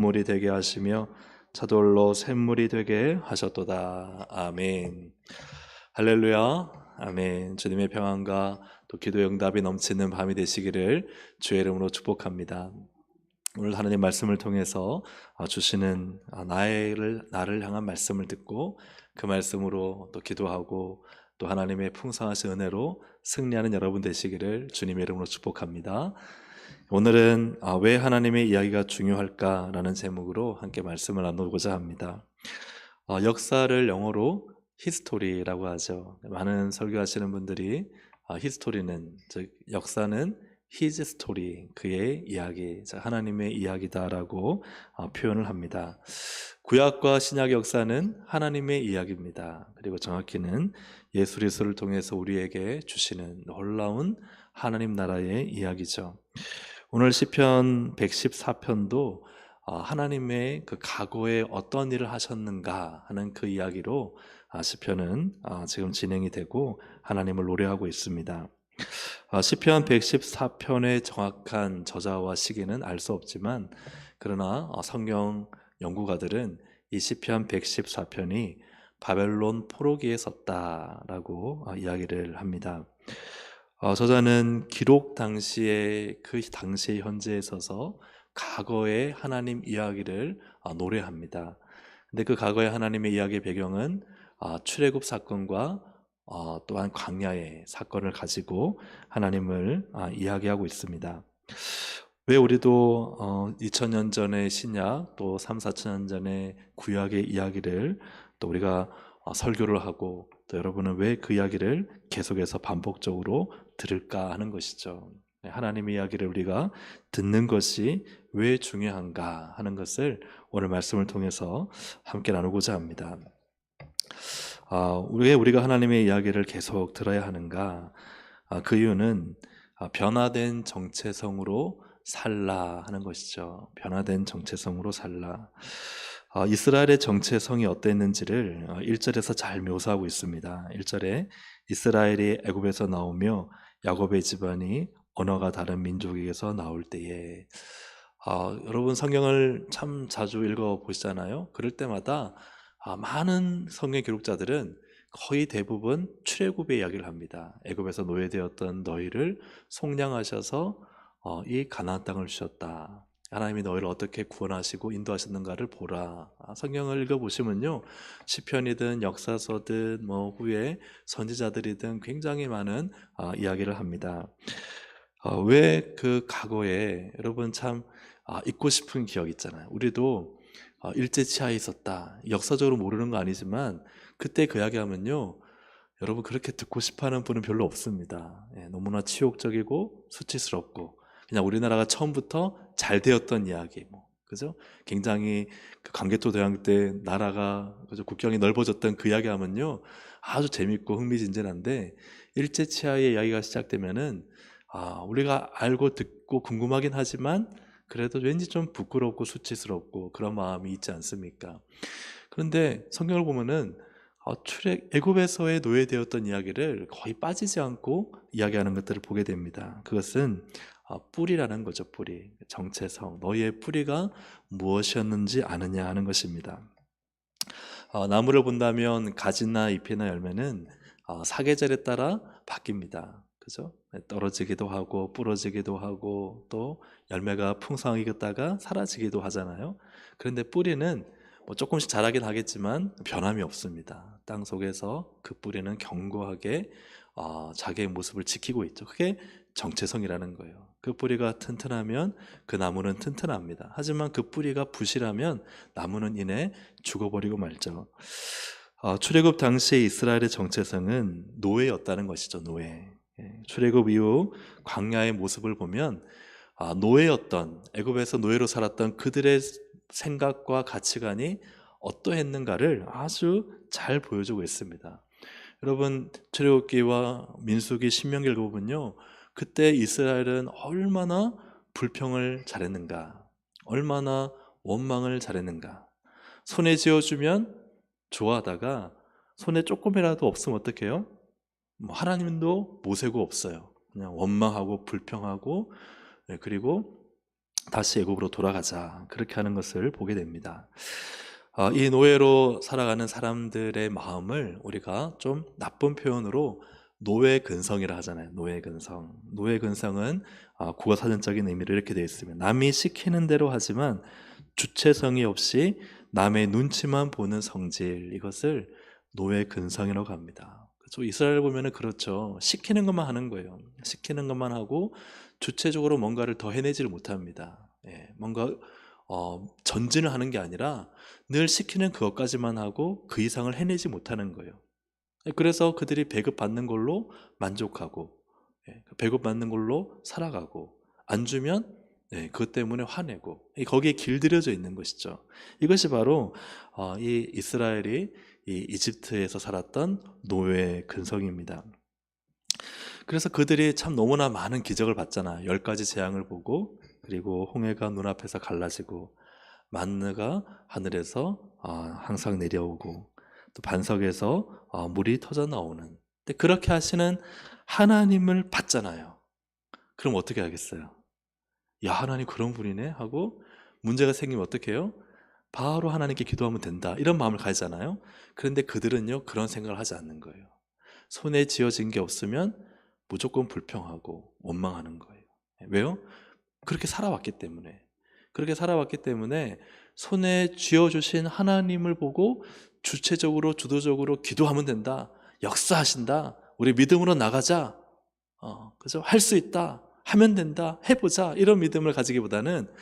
물이 되게 하시며 저돌로 샘물이 되게 하셨도다. 아멘. 할렐루야. 아멘. 주님의 평안과 또 기도의 응답이 넘치는 밤이 되시기를 주의 이름으로 축복합니다. 오늘 하나님 말씀을 통해서 주시는 나를 향한 말씀을 듣고 그 말씀으로 또 기도하고 또 하나님의 풍성하신 은혜로 승리하는 여러분 되시기를 주님의 이름으로 축복합니다. 오늘은 왜 하나님의 이야기가 중요할까라는 제목으로 함께 말씀을 나누고자 합니다. 역사를 영어로 히스토리라고 하죠. 많은 설교하시는 분들이 히스토리는, 즉 역사는 His story, 그의 이야기, 하나님의 이야기다라고 표현을 합니다. 구약과 신약 역사는 하나님의 이야기입니다. 그리고 정확히는 예수 그리스도를 통해서 우리에게 주시는 놀라운 하나님 나라의 이야기죠. 오늘 시편 114편도 하나님의 그 과거에 어떤 일을 하셨는가 하는 그 이야기로 시편은 지금 진행이 되고 하나님을 노래하고 있습니다. 시편 114편의 정확한 저자와 시기는 알 수 없지만, 그러나 성경 연구가들은 이 시편 114편이 바벨론 포로기에 썼다라고 이야기를 합니다. 저자는 기록 당시에 그 당시의 현재에 서서 과거의 하나님 이야기를 노래합니다. 근데 그 과거의 하나님의 이야기의 배경은 출애굽 사건과 또한 광야의 사건을 가지고 하나님을 이야기하고 있습니다. 왜 우리도 2000년 전의 신약 또 3, 4천 년 전의 구약의 이야기를 또 우리가 설교를 하고, 또 여러분은 왜 그 이야기를 계속해서 반복적으로 들을까 하는 것이죠. 하나님의 이야기를 우리가 듣는 것이 왜 중요한가 하는 것을 오늘 말씀을 통해서 함께 나누고자 합니다. 왜 우리가 하나님의 이야기를 계속 들어야 하는가? 그 이유는 변화된 정체성으로 살라 하는 것이죠. 변화된 정체성으로 살라. 이스라엘의 정체성이 어땠는지를 1절에서 잘 묘사하고 있습니다. 1절에 이스라엘이 애굽에서 나오며 야곱의 집안이 언어가 다른 민족에게서 나올 때에, 여러분 성경을 참 자주 읽어보시잖아요. 그럴 때마다 많은 성경 기록자들은 거의 대부분 출애굽의 이야기를 합니다. 애굽에서 노예되었던 너희를 속량하셔서 이 가나안 땅을 주셨다. 하나님이 너희를 어떻게 구원하시고 인도하셨는가를 보라. 성경을 읽어보시면요, 시편이든 역사서든 후에 선지자들이든 굉장히 많은 이야기를 합니다. 왜 그 과거에 여러분 참 잊고 싶은 기억 있잖아요. 우리도 일제치하에 있었다, 역사적으로 모르는 거 아니지만 그때 그 이야기하면요, 여러분 그렇게 듣고 싶어하는 분은 별로 없습니다. 너무나 치욕적이고 수치스럽고, 그냥 우리나라가 처음부터 잘 되었던 이야기, 그죠? 굉장히 그 광개토 대왕 때 나라가, 그죠? 국경이 넓어졌던 그 이야기 하면요, 아주 재밌고 흥미진진한데, 일제치하의 이야기가 시작되면은 우리가 알고 듣고 궁금하긴 하지만 그래도 왠지 좀 부끄럽고 수치스럽고 그런 마음이 있지 않습니까? 그런데 성경을 보면은 애굽에서의 노예되었던 이야기를 거의 빠지지 않고 이야기하는 것들을 보게 됩니다. 그것은 뿌리라는 거죠. 뿌리, 정체성, 너희의 뿌리가 무엇이었는지 아느냐 하는 것입니다. 나무를 본다면 가지나 잎이나 열매는 사계절에 따라 바뀝니다. 그죠? 떨어지기도 하고 부러지기도 하고 또 열매가 풍성하게 익었다가 사라지기도 하잖아요. 그런데 뿌리는 조금씩 자라긴 하겠지만 변함이 없습니다. 땅 속에서 그 뿌리는 견고하게 자기의 모습을 지키고 있죠. 그게 정체성이라는 거예요. 그 뿌리가 튼튼하면 그 나무는 튼튼합니다. 하지만 그 뿌리가 부실하면 나무는 이내 죽어버리고 말죠. 출애굽 당시의 이스라엘의 정체성은 노예였다는 것이죠. 노예. 출애굽 이후 광야의 모습을 보면 노예였던, 애굽에서 노예로 살았던 그들의 생각과 가치관이 어떠했는가를 아주 잘 보여주고 있습니다. 여러분 출애굽기와 민수기, 신명기 읽어보면요, 그때 이스라엘은 얼마나 불평을 잘했는가, 얼마나 원망을 잘했는가. 손에 쥐어주면 좋아하다가 손에 조금이라도 없으면 어떡해요? 하나님도 모세고 없어요. 그냥 원망하고 불평하고, 그리고 다시 애굽으로 돌아가자, 그렇게 하는 것을 보게 됩니다. 이 노예로 살아가는 사람들의 마음을 우리가 좀 나쁜 표현으로 노예 근성이라 하잖아요. 노예 근성. 노예 근성은 국어 사전적인 의미로 이렇게 되어 있습니다. 남이 시키는 대로 하지만 주체성이 없이 남의 눈치만 보는 성질, 이것을 노예 근성이라고 합니다. 그렇죠? 이스라엘 보면은 그렇죠. 시키는 것만 하는 거예요. 시키는 것만 하고 주체적으로 뭔가를 더 해내지를 못합니다. 뭔가 전진을 하는 게 아니라 늘 시키는 그것까지만 하고 그 이상을 해내지 못하는 거예요. 그래서 그들이 배급받는 걸로 만족하고, 배급받는 걸로 살아가고, 안 주면 그것 때문에 화내고, 거기에 길들여져 있는 것이죠. 이것이 바로 이 이스라엘이 이 이집트에서 살았던 노예 근성입니다. 그래서 그들이 참 너무나 많은 기적을 봤잖아. 10가지 재앙을 보고, 그리고 홍해가 눈앞에서 갈라지고, 만느가 하늘에서 항상 내려오고, 또 반석에서 물이 터져 나오는. 근데 그렇게 하시는 하나님을 봤잖아요. 그럼 어떻게 하겠어요? 야, 하나님 그런 분이네 하고 문제가 생기면 어떻게 해요? 바로 하나님께 기도하면 된다, 이런 마음을 가지잖아요. 그런데 그들은요, 그런 생각을 하지 않는 거예요. 손에 쥐어진 게 없으면 무조건 불평하고 원망하는 거예요. 왜요? 그렇게 살아왔기 때문에. 그렇게 살아왔기 때문에 손에 쥐어주신 하나님을 보고 주체적으로, 주도적으로 기도하면 된다, 역사하신다, 우리 믿음으로 나가자, 그죠? 할 수 있다, 하면 된다, 해보자, 이런 믿음을 가지기보다는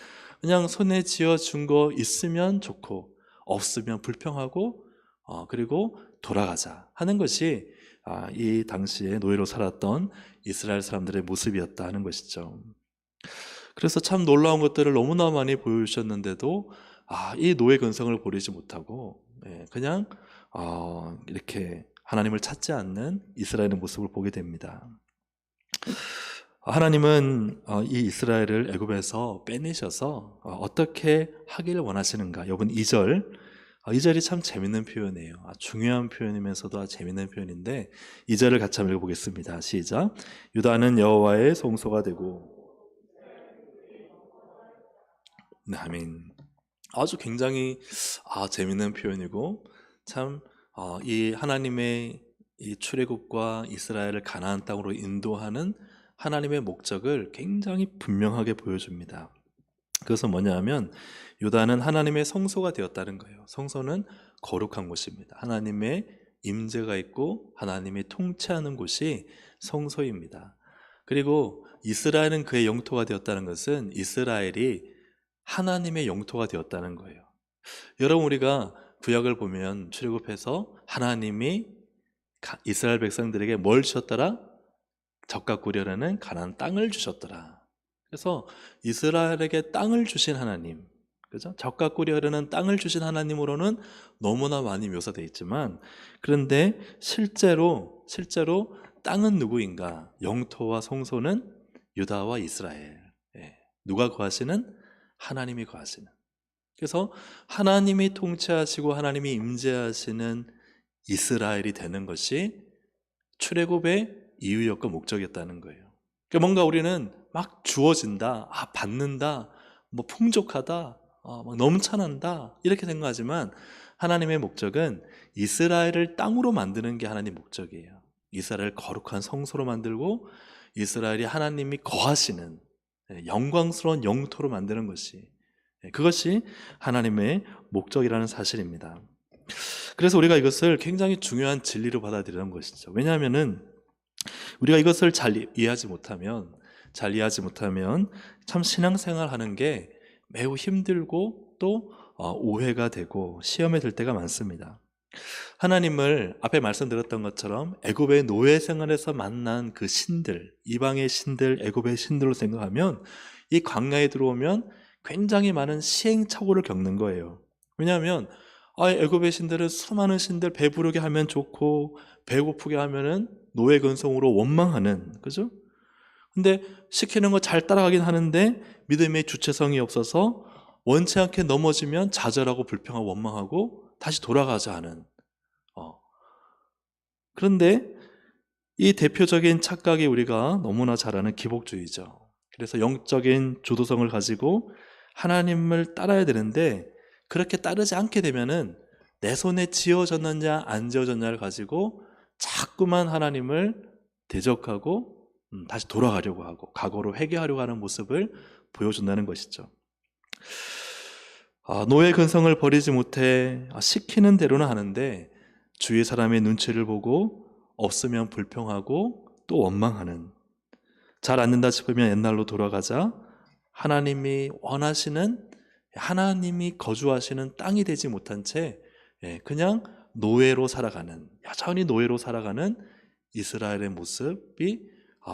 그냥 손에 쥐어준 거 있으면 좋고 없으면 불평하고 그리고 돌아가자 하는 것이 이 당시에 노예로 살았던 이스라엘 사람들의 모습이었다 하는 것이죠. 그래서 참 놀라운 것들을 너무나 많이 보여주셨는데도 이 노예 근성을 버리지 못하고 그냥 이렇게 하나님을 찾지 않는 이스라엘의 모습을 보게 됩니다. 하나님은 이 이스라엘을 애굽에서 빼내셔서 어떻게 하기를 원하시는가? 여러분 2절, 2절이 참 재밌는 표현이에요. 중요한 표현이면서도 재밌는 표현인데 2절을 같이 한번 읽어보겠습니다. 시작. 유다는 여호와의 성소가 되고. 네, 아멘. 아주 굉장히 재밌는 표현이고, 참 이 하나님의 이 출애굽과 이스라엘을 가나안 땅으로 인도하는 하나님의 목적을 굉장히 분명하게 보여줍니다. 그것은 뭐냐 하면 유다는 하나님의 성소가 되었다는 거예요. 성소는 거룩한 곳입니다. 하나님의 임재가 있고 하나님이 통치하는 곳이 성소입니다. 그리고 이스라엘은 그의 영토가 되었다는 것은 이스라엘이 하나님의 영토가 되었다는 거예요. 여러분, 우리가 구약을 보면 출애굽해서 하나님이 이스라엘 백성들에게 뭘 주셨더라? 젖과 꿀이라는 가나안 땅을 주셨더라. 그래서 이스라엘에게 땅을 주신 하나님, 그죠? 젖과 꿀이 흐르는 땅을 주신 하나님으로는 너무나 많이 묘사되어 있지만, 그런데 실제로 땅은 누구인가? 영토와 성소는 유다와 이스라엘. 누가 거하시는? 하나님이 거하시는. 그래서 하나님이 통치하시고 하나님이 임재하시는 이스라엘이 되는 것이 출애굽의 이유였고 목적이었다는 거예요. 그러니까 뭔가 우리는 막 주어진다, 받는다, 뭐 풍족하다, 막 넘쳐난다, 이렇게 생각하지만 하나님의 목적은 이스라엘을 땅으로 만드는 게 하나님의 목적이에요. 이스라엘을 거룩한 성소로 만들고 이스라엘이 하나님이 거하시는 영광스러운 영토로 만드는 것이, 그것이 하나님의 목적이라는 사실입니다. 그래서 우리가 이것을 굉장히 중요한 진리로 받아들이는 것이죠. 왜냐하면은 우리가 이것을 잘 이해하지 못하면 참 신앙생활 하는 게 매우 힘들고 또 오해가 되고 시험에 들 때가 많습니다. 하나님을 앞에 말씀드렸던 것처럼 애굽의 노예 생활에서 만난 그 신들, 이방의 신들, 애굽의 신들로 생각하면 이 광야에 들어오면 굉장히 많은 시행착오를 겪는 거예요. 왜냐하면 애굽의 신들은 수많은 신들 배부르게 하면 좋고 배고프게 하면은 노예 근성으로 원망하는, 그죠? 근데 시키는 거 잘 따라가긴 하는데 믿음의 주체성이 없어서 원치 않게 넘어지면 좌절하고 불평하고 원망하고 다시 돌아가자 하는. 그런데 이 대표적인 착각이 우리가 너무나 잘 아는 기복주의죠. 그래서 영적인 주도성을 가지고 하나님을 따라야 되는데, 그렇게 따르지 않게 되면은 내 손에 지어졌느냐 안 지어졌냐를 가지고 자꾸만 하나님을 대적하고 다시 돌아가려고 하고 과거로 회개하려고 하는 모습을 보여준다는 것이죠. 노예 근성을 버리지 못해 시키는 대로는 하는데 주위 사람의 눈치를 보고 없으면 불평하고 또 원망하는, 잘 안 된다 싶으면 옛날로 돌아가자 하나님이 원하시는, 하나님이 거주하시는 땅이 되지 못한 채 그냥 노예로 살아가는, 여전히 노예로 살아가는 이스라엘의 모습이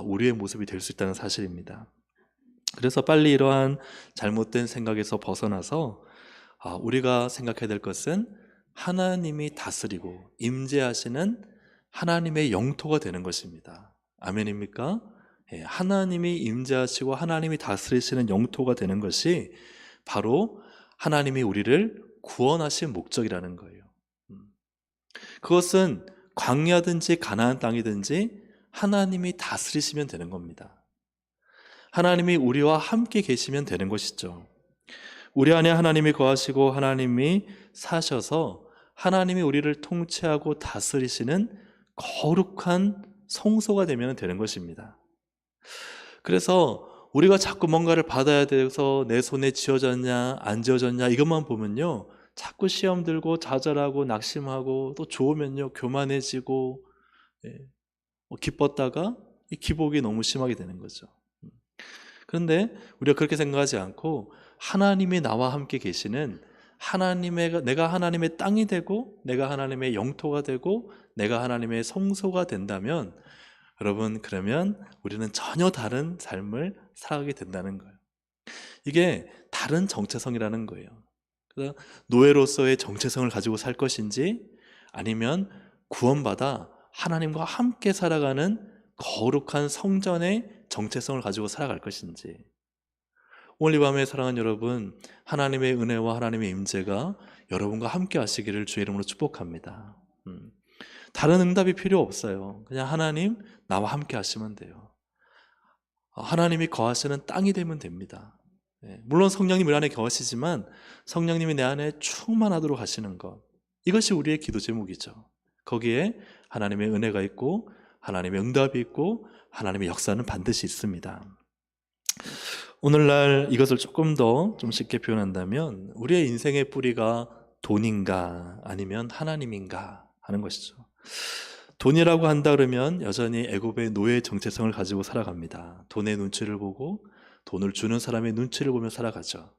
우리의 모습이 될 수 있다는 사실입니다. 그래서 빨리 이러한 잘못된 생각에서 벗어나서 우리가 생각해야 될 것은 하나님이 다스리고 임재하시는 하나님의 영토가 되는 것입니다. 아멘입니까? 하나님이 임재하시고 하나님이 다스리시는 영토가 되는 것이 바로 하나님이 우리를 구원하신 목적이라는 거예요. 그것은 광야든지 가나안 땅이든지 하나님이 다스리시면 되는 겁니다. 하나님이 우리와 함께 계시면 되는 것이죠. 우리 안에 하나님이 거하시고 하나님이 사셔서 하나님이 우리를 통치하고 다스리시는 거룩한 성소가 되면 되는 것입니다. 그래서 우리가 자꾸 뭔가를 받아야 돼서 내 손에 쥐어졌냐 안 쥐어졌냐 이것만 보면요, 자꾸 시험 들고 좌절하고 낙심하고, 또 좋으면요 교만해지고, 기뻤다가 이 기복이 너무 심하게 되는 거죠. 그런데 우리가 그렇게 생각하지 않고 하나님이 나와 함께 계시는 내가 하나님의 땅이 되고 내가 하나님의 영토가 되고 내가 하나님의 성소가 된다면, 여러분, 그러면 우리는 전혀 다른 삶을 살아가게 된다는 거예요. 이게 다른 정체성이라는 거예요. 그래서 노예로서의 정체성을 가지고 살 것인지, 아니면 구원받아 하나님과 함께 살아가는 거룩한 성전의 정체성을 가지고 살아갈 것인지. 오늘 이 밤에 사랑하는 여러분, 하나님의 은혜와 하나님의 임재가 여러분과 함께 하시기를 주의 이름으로 축복합니다. 다른 응답이 필요 없어요. 그냥 하나님 나와 함께 하시면 돼요. 하나님이 거하시는 땅이 되면 됩니다. 물론 성령님 우리 안에 거하시지만 성령님이 내 안에 충만하도록 하시는 것, 이것이 우리의 기도 제목이죠. 거기에 하나님의 은혜가 있고 하나님의 응답이 있고 하나님의 역사는 반드시 있습니다. 오늘날 이것을 조금 더 좀 쉽게 표현한다면, 우리의 인생의 뿌리가 돈인가 아니면 하나님인가 하는 것이죠. 돈이라고 한다 그러면 여전히 애굽의 노예 정체성을 가지고 살아갑니다. 돈의 눈치를 보고 돈을 주는 사람의 눈치를 보며 살아가죠.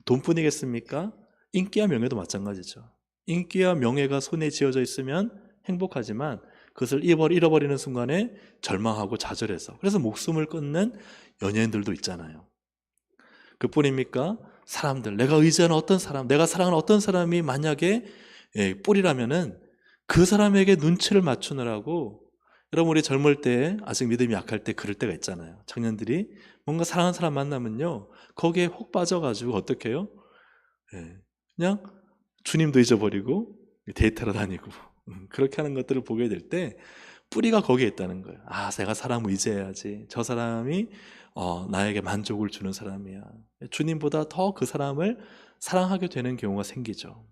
돈뿐이겠습니까? 인기와 명예도 마찬가지죠. 인기와 명예가 손에 쥐어져 있으면 행복하지만 그것을 잃어버리는 순간에 절망하고 좌절해서, 그래서 목숨을 끊는 연예인들도 있잖아요. 그뿐입니까? 사람들, 내가 의지하는 어떤 사람, 내가 사랑하는 어떤 사람이 만약에 뿔이라면은 그 사람에게 눈치를 맞추느라고, 여러분 우리 젊을 때, 아직 믿음이 약할 때 그럴 때가 있잖아요. 청년들이 뭔가 사랑하는 사람 만나면요 거기에 혹 빠져가지고 어떻게 해요? 그냥 주님도 잊어버리고 데이트하러 다니고 그렇게 하는 것들을 보게 될 때 뿌리가 거기에 있다는 거예요. 내가 사람을 의지해야지. 저 사람이 나에게 만족을 주는 사람이야. 주님보다 더 그 사람을 사랑하게 되는 경우가 생기죠.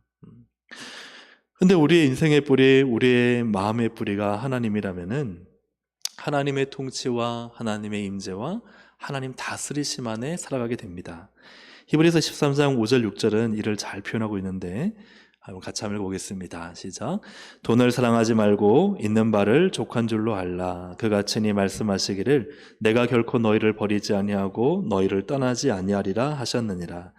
근데 우리의 인생의 뿌리, 우리의 마음의 뿌리가 하나님이라면은 하나님의 통치와 하나님의 임재와 하나님 다스리심 안에 살아가게 됩니다. 히브리서 13장 5절 6절은 이를 잘 표현하고 있는데 한번 같이 한번 읽어보겠습니다. 시작. 돈을 사랑하지 말고 있는 바를 족한 줄로 알라. 그가 친히 말씀하시기를 내가 결코 너희를 버리지 아니하고 너희를 떠나지 아니하리라 하셨느니라.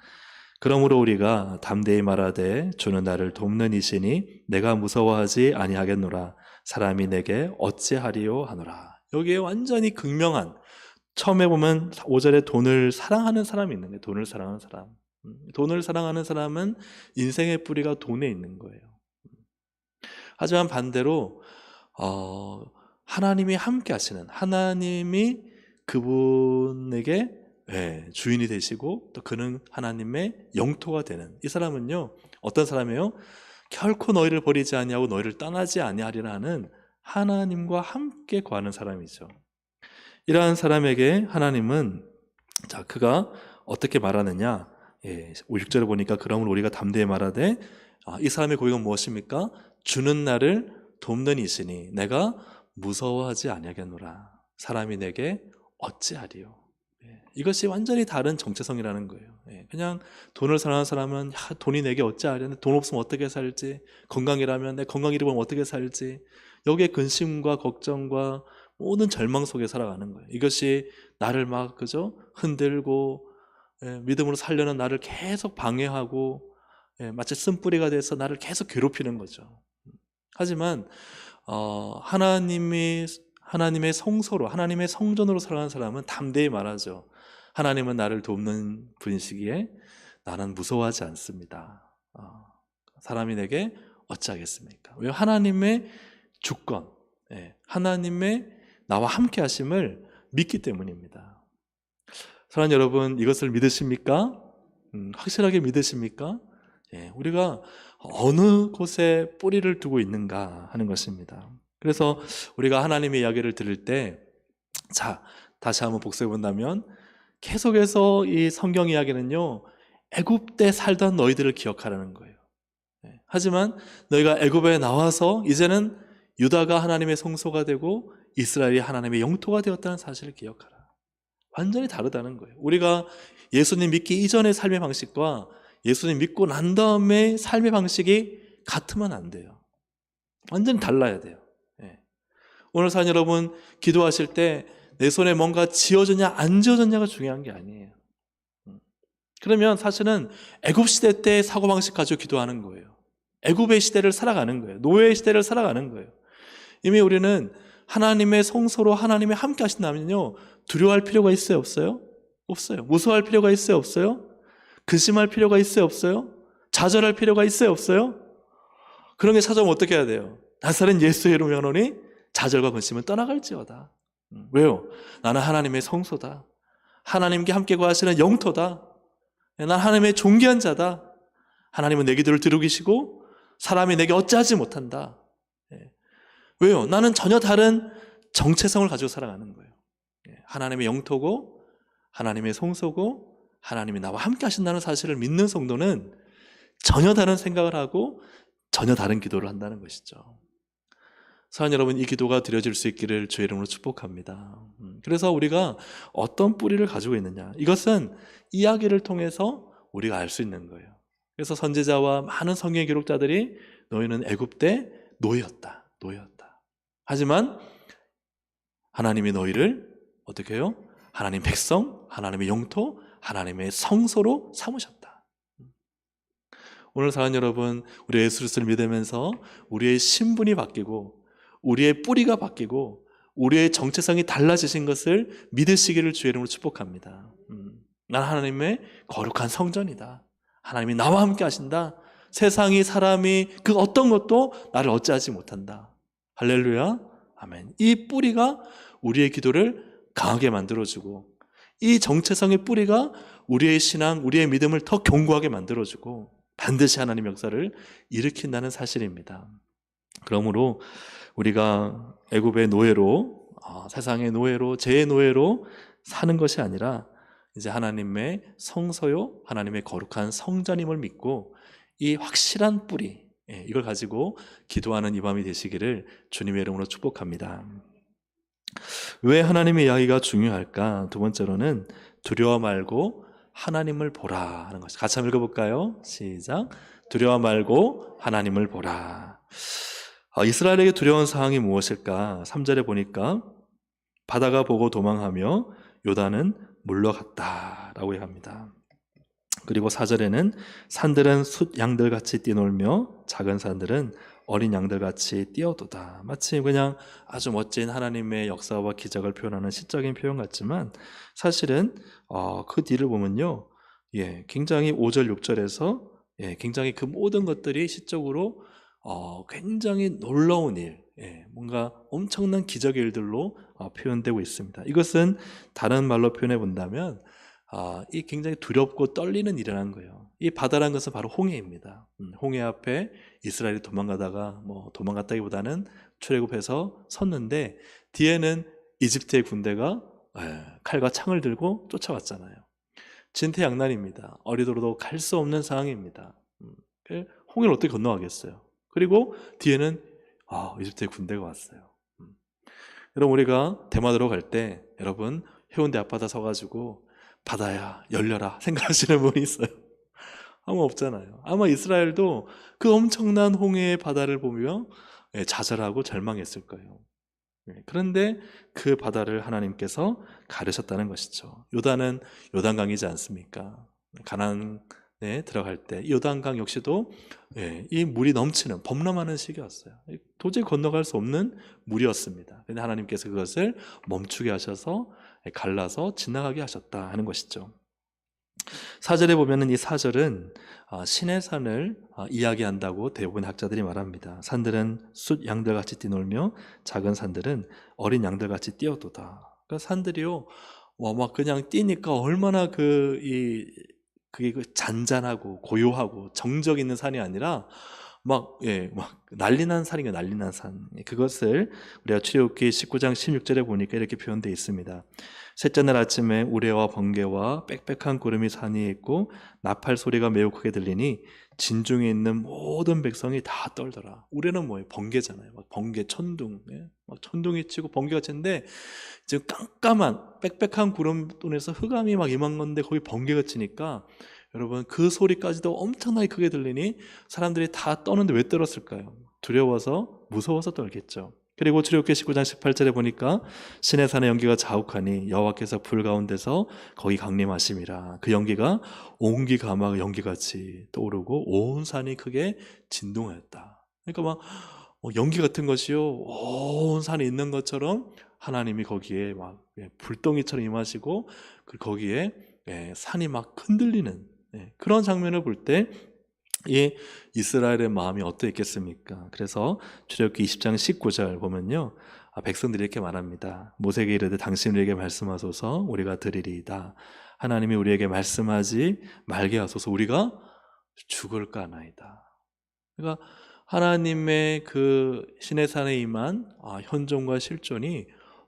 그러므로 우리가 담대히 말하되 주는 나를 돕는 이시니 내가 무서워하지 아니하겠노라. 사람이 내게 어찌하리요 하노라. 여기에 완전히 극명한, 처음에 보면 5절에 돈을 사랑하는 사람이 있는 거예요. 돈을 사랑하는 사람. 돈을 사랑하는 사람은 인생의 뿌리가 돈에 있는 거예요. 하지만 반대로 하나님이 함께 하시는, 하나님이 그분에게 주인이 되시고 또 그는 하나님의 영토가 되는 이 사람은요 어떤 사람이에요? 결코 너희를 버리지 아니하고 너희를 떠나지 아니하리라 하는 하나님과 함께 거하는 사람이죠. 이러한 사람에게 하나님은 자, 그가 어떻게 말하느냐? 5, 6절에 보니까 그러면 우리가 담대히 말하되 이 사람의 고백은 무엇입니까? 주는 나를 돕는 이시니 내가 무서워하지 아니하겠노라. 사람이 내게 어찌하리요? 이것이 완전히 다른 정체성이라는 거예요. 그냥 돈을 사랑하는 사람은 돈이 내게 어찌하려는데 돈 없으면 어떻게 살지, 건강이라면 내 건강 잃으면 어떻게 살지, 여기에 근심과 걱정과 모든 절망 속에 살아가는 거예요. 이것이 나를 막 그죠 흔들고 믿음으로 살려는 나를 계속 방해하고 마치 쓴뿌리가 돼서 나를 계속 괴롭히는 거죠. 하지만 하나님의 성소로, 하나님의 성전으로 살아가는 사람은 담대히 말하죠. 하나님은 나를 돕는 분이시기에 나는 무서워하지 않습니다. 사람이 내게 어찌하겠습니까? 왜? 하나님의 주권, 하나님의 나와 함께 하심을 믿기 때문입니다. 사랑하는 여러분, 이것을 믿으십니까? 확실하게 믿으십니까? 우리가 어느 곳에 뿌리를 두고 있는가 하는 것입니다. 그래서 우리가 하나님의 이야기를 들을 때, 자, 다시 한번 복습해 본다면 계속해서 이 성경 이야기는요, 애굽에 살던 너희들을 기억하라는 거예요. 하지만 너희가 애굽에 나와서 이제는 유다가 하나님의 성소가 되고 이스라엘이 하나님의 영토가 되었다는 사실을 기억하라. 완전히 다르다는 거예요. 우리가 예수님 믿기 이전의 삶의 방식과 예수님 믿고 난 다음에 삶의 방식이 같으면 안 돼요. 완전히 달라야 돼요. 오늘 사는 여러분, 기도하실 때 내 손에 뭔가 지어졌냐 안 지어졌냐가 중요한 게 아니에요. 그러면 사실은 애굽 시대 때의 사고방식 가지고 기도하는 거예요. 애굽의 시대를 살아가는 거예요. 노예의 시대를 살아가는 거예요. 이미 우리는 하나님의 성소로 하나님이 함께 하신다면요, 두려워할 필요가 있어요, 없어요? 없어요. 무서워할 필요가 있어요, 없어요? 근심할 필요가 있어요, 없어요? 좌절할 필요가 있어요, 없어요? 그런 게 찾아오면 어떻게 해야 돼요? 나사렛 예수의 이름으로 명하노니 좌절과 근심은 떠나갈지어다. 왜요? 나는 하나님의 성소다. 하나님께 함께 거하시는 영토다. 난 하나님의 존귀한 자다. 하나님은 내 기도를 들으시고 사람이 내게 어찌하지 못한다. 왜요? 나는 전혀 다른 정체성을 가지고 살아가는 거예요. 하나님의 영토고 하나님의 성소고 하나님이 나와 함께 하신다는 사실을 믿는 성도는 전혀 다른 생각을 하고 전혀 다른 기도를 한다는 것이죠. 사랑하는 여러분, 이 기도가 드려질 수 있기를 주의 이름으로 축복합니다. 그래서 우리가 어떤 뿌리를 가지고 있느냐, 이것은 이야기를 통해서 우리가 알 수 있는 거예요. 그래서 선지자와 많은 성경 기록자들이 너희는 애굽 때 노예였다. 하지만 하나님이 너희를 어떻게 해요? 하나님 백성, 하나님의 영토, 하나님의 성소로 삼으셨다. 오늘 사랑하는 여러분, 우리 예수 그리스도를 믿으면서 우리의 신분이 바뀌고 우리의 뿌리가 바뀌고 우리의 정체성이 달라지신 것을 믿으시기를 주의 이름으로 축복합니다. 난 하나님의 거룩한 성전이다. 하나님이 나와 함께 하신다. 세상이, 사람이 그 어떤 것도 나를 어찌하지 못한다. 할렐루야, 아멘. 이 뿌리가 우리의 기도를 강하게 만들어주고, 이 정체성의 뿌리가 우리의 신앙, 우리의 믿음을 더 견고하게 만들어주고 반드시 하나님의 역사를 일으킨다는 사실입니다. 그러므로 우리가 애굽의 노예로, 세상의 노예로, 죄의 노예로 사는 것이 아니라 이제 하나님의 성소요, 하나님의 거룩한 성전임을 믿고 이 확실한 뿌리, 이걸 가지고 기도하는 이 밤이 되시기를 주님의 이름으로 축복합니다. 왜 하나님의 이야기가 중요할까? 두 번째로는 두려워 말고 하나님을 보라 하는 것이. 같이 한번 읽어볼까요? 시작. 두려워 말고 하나님을 보라. 이스라엘에게 두려운 상황이 무엇일까? 3절에 보니까 바다가 보고 도망하며 요단은 물러갔다라고 합니다. 그리고 4절에는 산들은 숫 양들같이 뛰놀며 작은 산들은 어린 양들같이 뛰어도다. 마치 그냥 아주 멋진 하나님의 역사와 기적을 표현하는 시적인 표현 같지만 사실은 그 뒤를 보면요, 굉장히 5절 6절에서 굉장히 그 모든 것들이 시적으로 굉장히 놀라운 일, 뭔가 엄청난 기적의 일들로 표현되고 있습니다. 이것은 다른 말로 표현해 본다면 이 굉장히 두렵고 떨리는 일이라는 거예요. 이 바다라는 것은 바로 홍해입니다. 홍해 앞에 이스라엘이 도망갔다기보다는 출애굽해서 섰는데 뒤에는 이집트의 군대가 칼과 창을 들고 쫓아왔잖아요. 진퇴양난입니다. 어리도록 갈 수 없는 상황입니다. 홍해를 어떻게 건너가겠어요? 그리고 뒤에는 이집트의 군대가 왔어요. 여러분, 우리가 대마도로 갈 때 여러분 해운대 앞바다 서가지고 바다야 열려라 생각하시는 분이 있어요? 아무 없잖아요. 아마 이스라엘도 그 엄청난 홍해의 바다를 보며 좌절하고 절망했을 거예요. 그런데 그 바다를 하나님께서 가르셨다는 것이죠. 요단은 요단강이지 않습니까? 가나안에 들어갈 때 요단강 역시도 이 물이 넘치는 범람하는 시기였어요. 도저히 건너갈 수 없는 물이었습니다. 그런데 하나님께서 그것을 멈추게 하셔서 갈라서 지나가게 하셨다 하는 것이죠. 4절에 보면은 이 4절은 신의 산을 이야기한다고 대부분 학자들이 말합니다. 산들은 숫 양들같이 뛰놀며 작은 산들은 어린 양들같이 뛰어도다. 그러니까 산들이요, 막 그냥 뛰니까 얼마나 그게 잔잔하고 고요하고 정적 있는 산이 아니라 막 난리난 산이가 난리난 산. 그것을 우리가 출애굽기 19장 16절에 보니까 이렇게 표현되어 있습니다. 셋째 날 아침에 우레와 번개와 빽빽한 구름이 산 위에 있고 나팔 소리가 매우 크게 들리니 진중에 있는 모든 백성이 다 떨더라. 우레는 뭐예요? 번개잖아요. 막 번개, 천둥, 막 천둥이 치고 번개가 치는데 지금 깜깜한 빽빽한 구름 돈에서 흑암이 막 임한 건데 거기 번개가 치니까 여러분 그 소리까지도 엄청나게 크게 들리니 사람들이 다 떠는데 왜 떨었을까요? 두려워서 무서워서 떨겠죠. 그리고 출애굽기 19장 18절에 보니까 시내 산의 연기가 자욱하니 여호와께서 불 가운데서 거기 강림하심이라. 그 연기가 온기 가마 연기같이 떠오르고 온 산이 크게 진동하였다. 그러니까 막 연기 같은 것이요 온 산에 있는 것처럼 하나님이 거기에 막 불덩이처럼 임하시고 거기에 산이 막 흔들리는 그런 장면을 볼 때 이 이스라엘의 마음이 어떠했겠습니까? 그래서 출애굽기 20장 19절 보면요, 백성들이 이렇게 말합니다. 모세에게 이르되 당신 우리에게 말씀하소서 우리가 들으리이다. 하나님이 우리에게 말씀하지 말게 하소서 우리가 죽을까 하나이다. 그러니까 하나님의 그 신의 산에 임한 현존과 실존이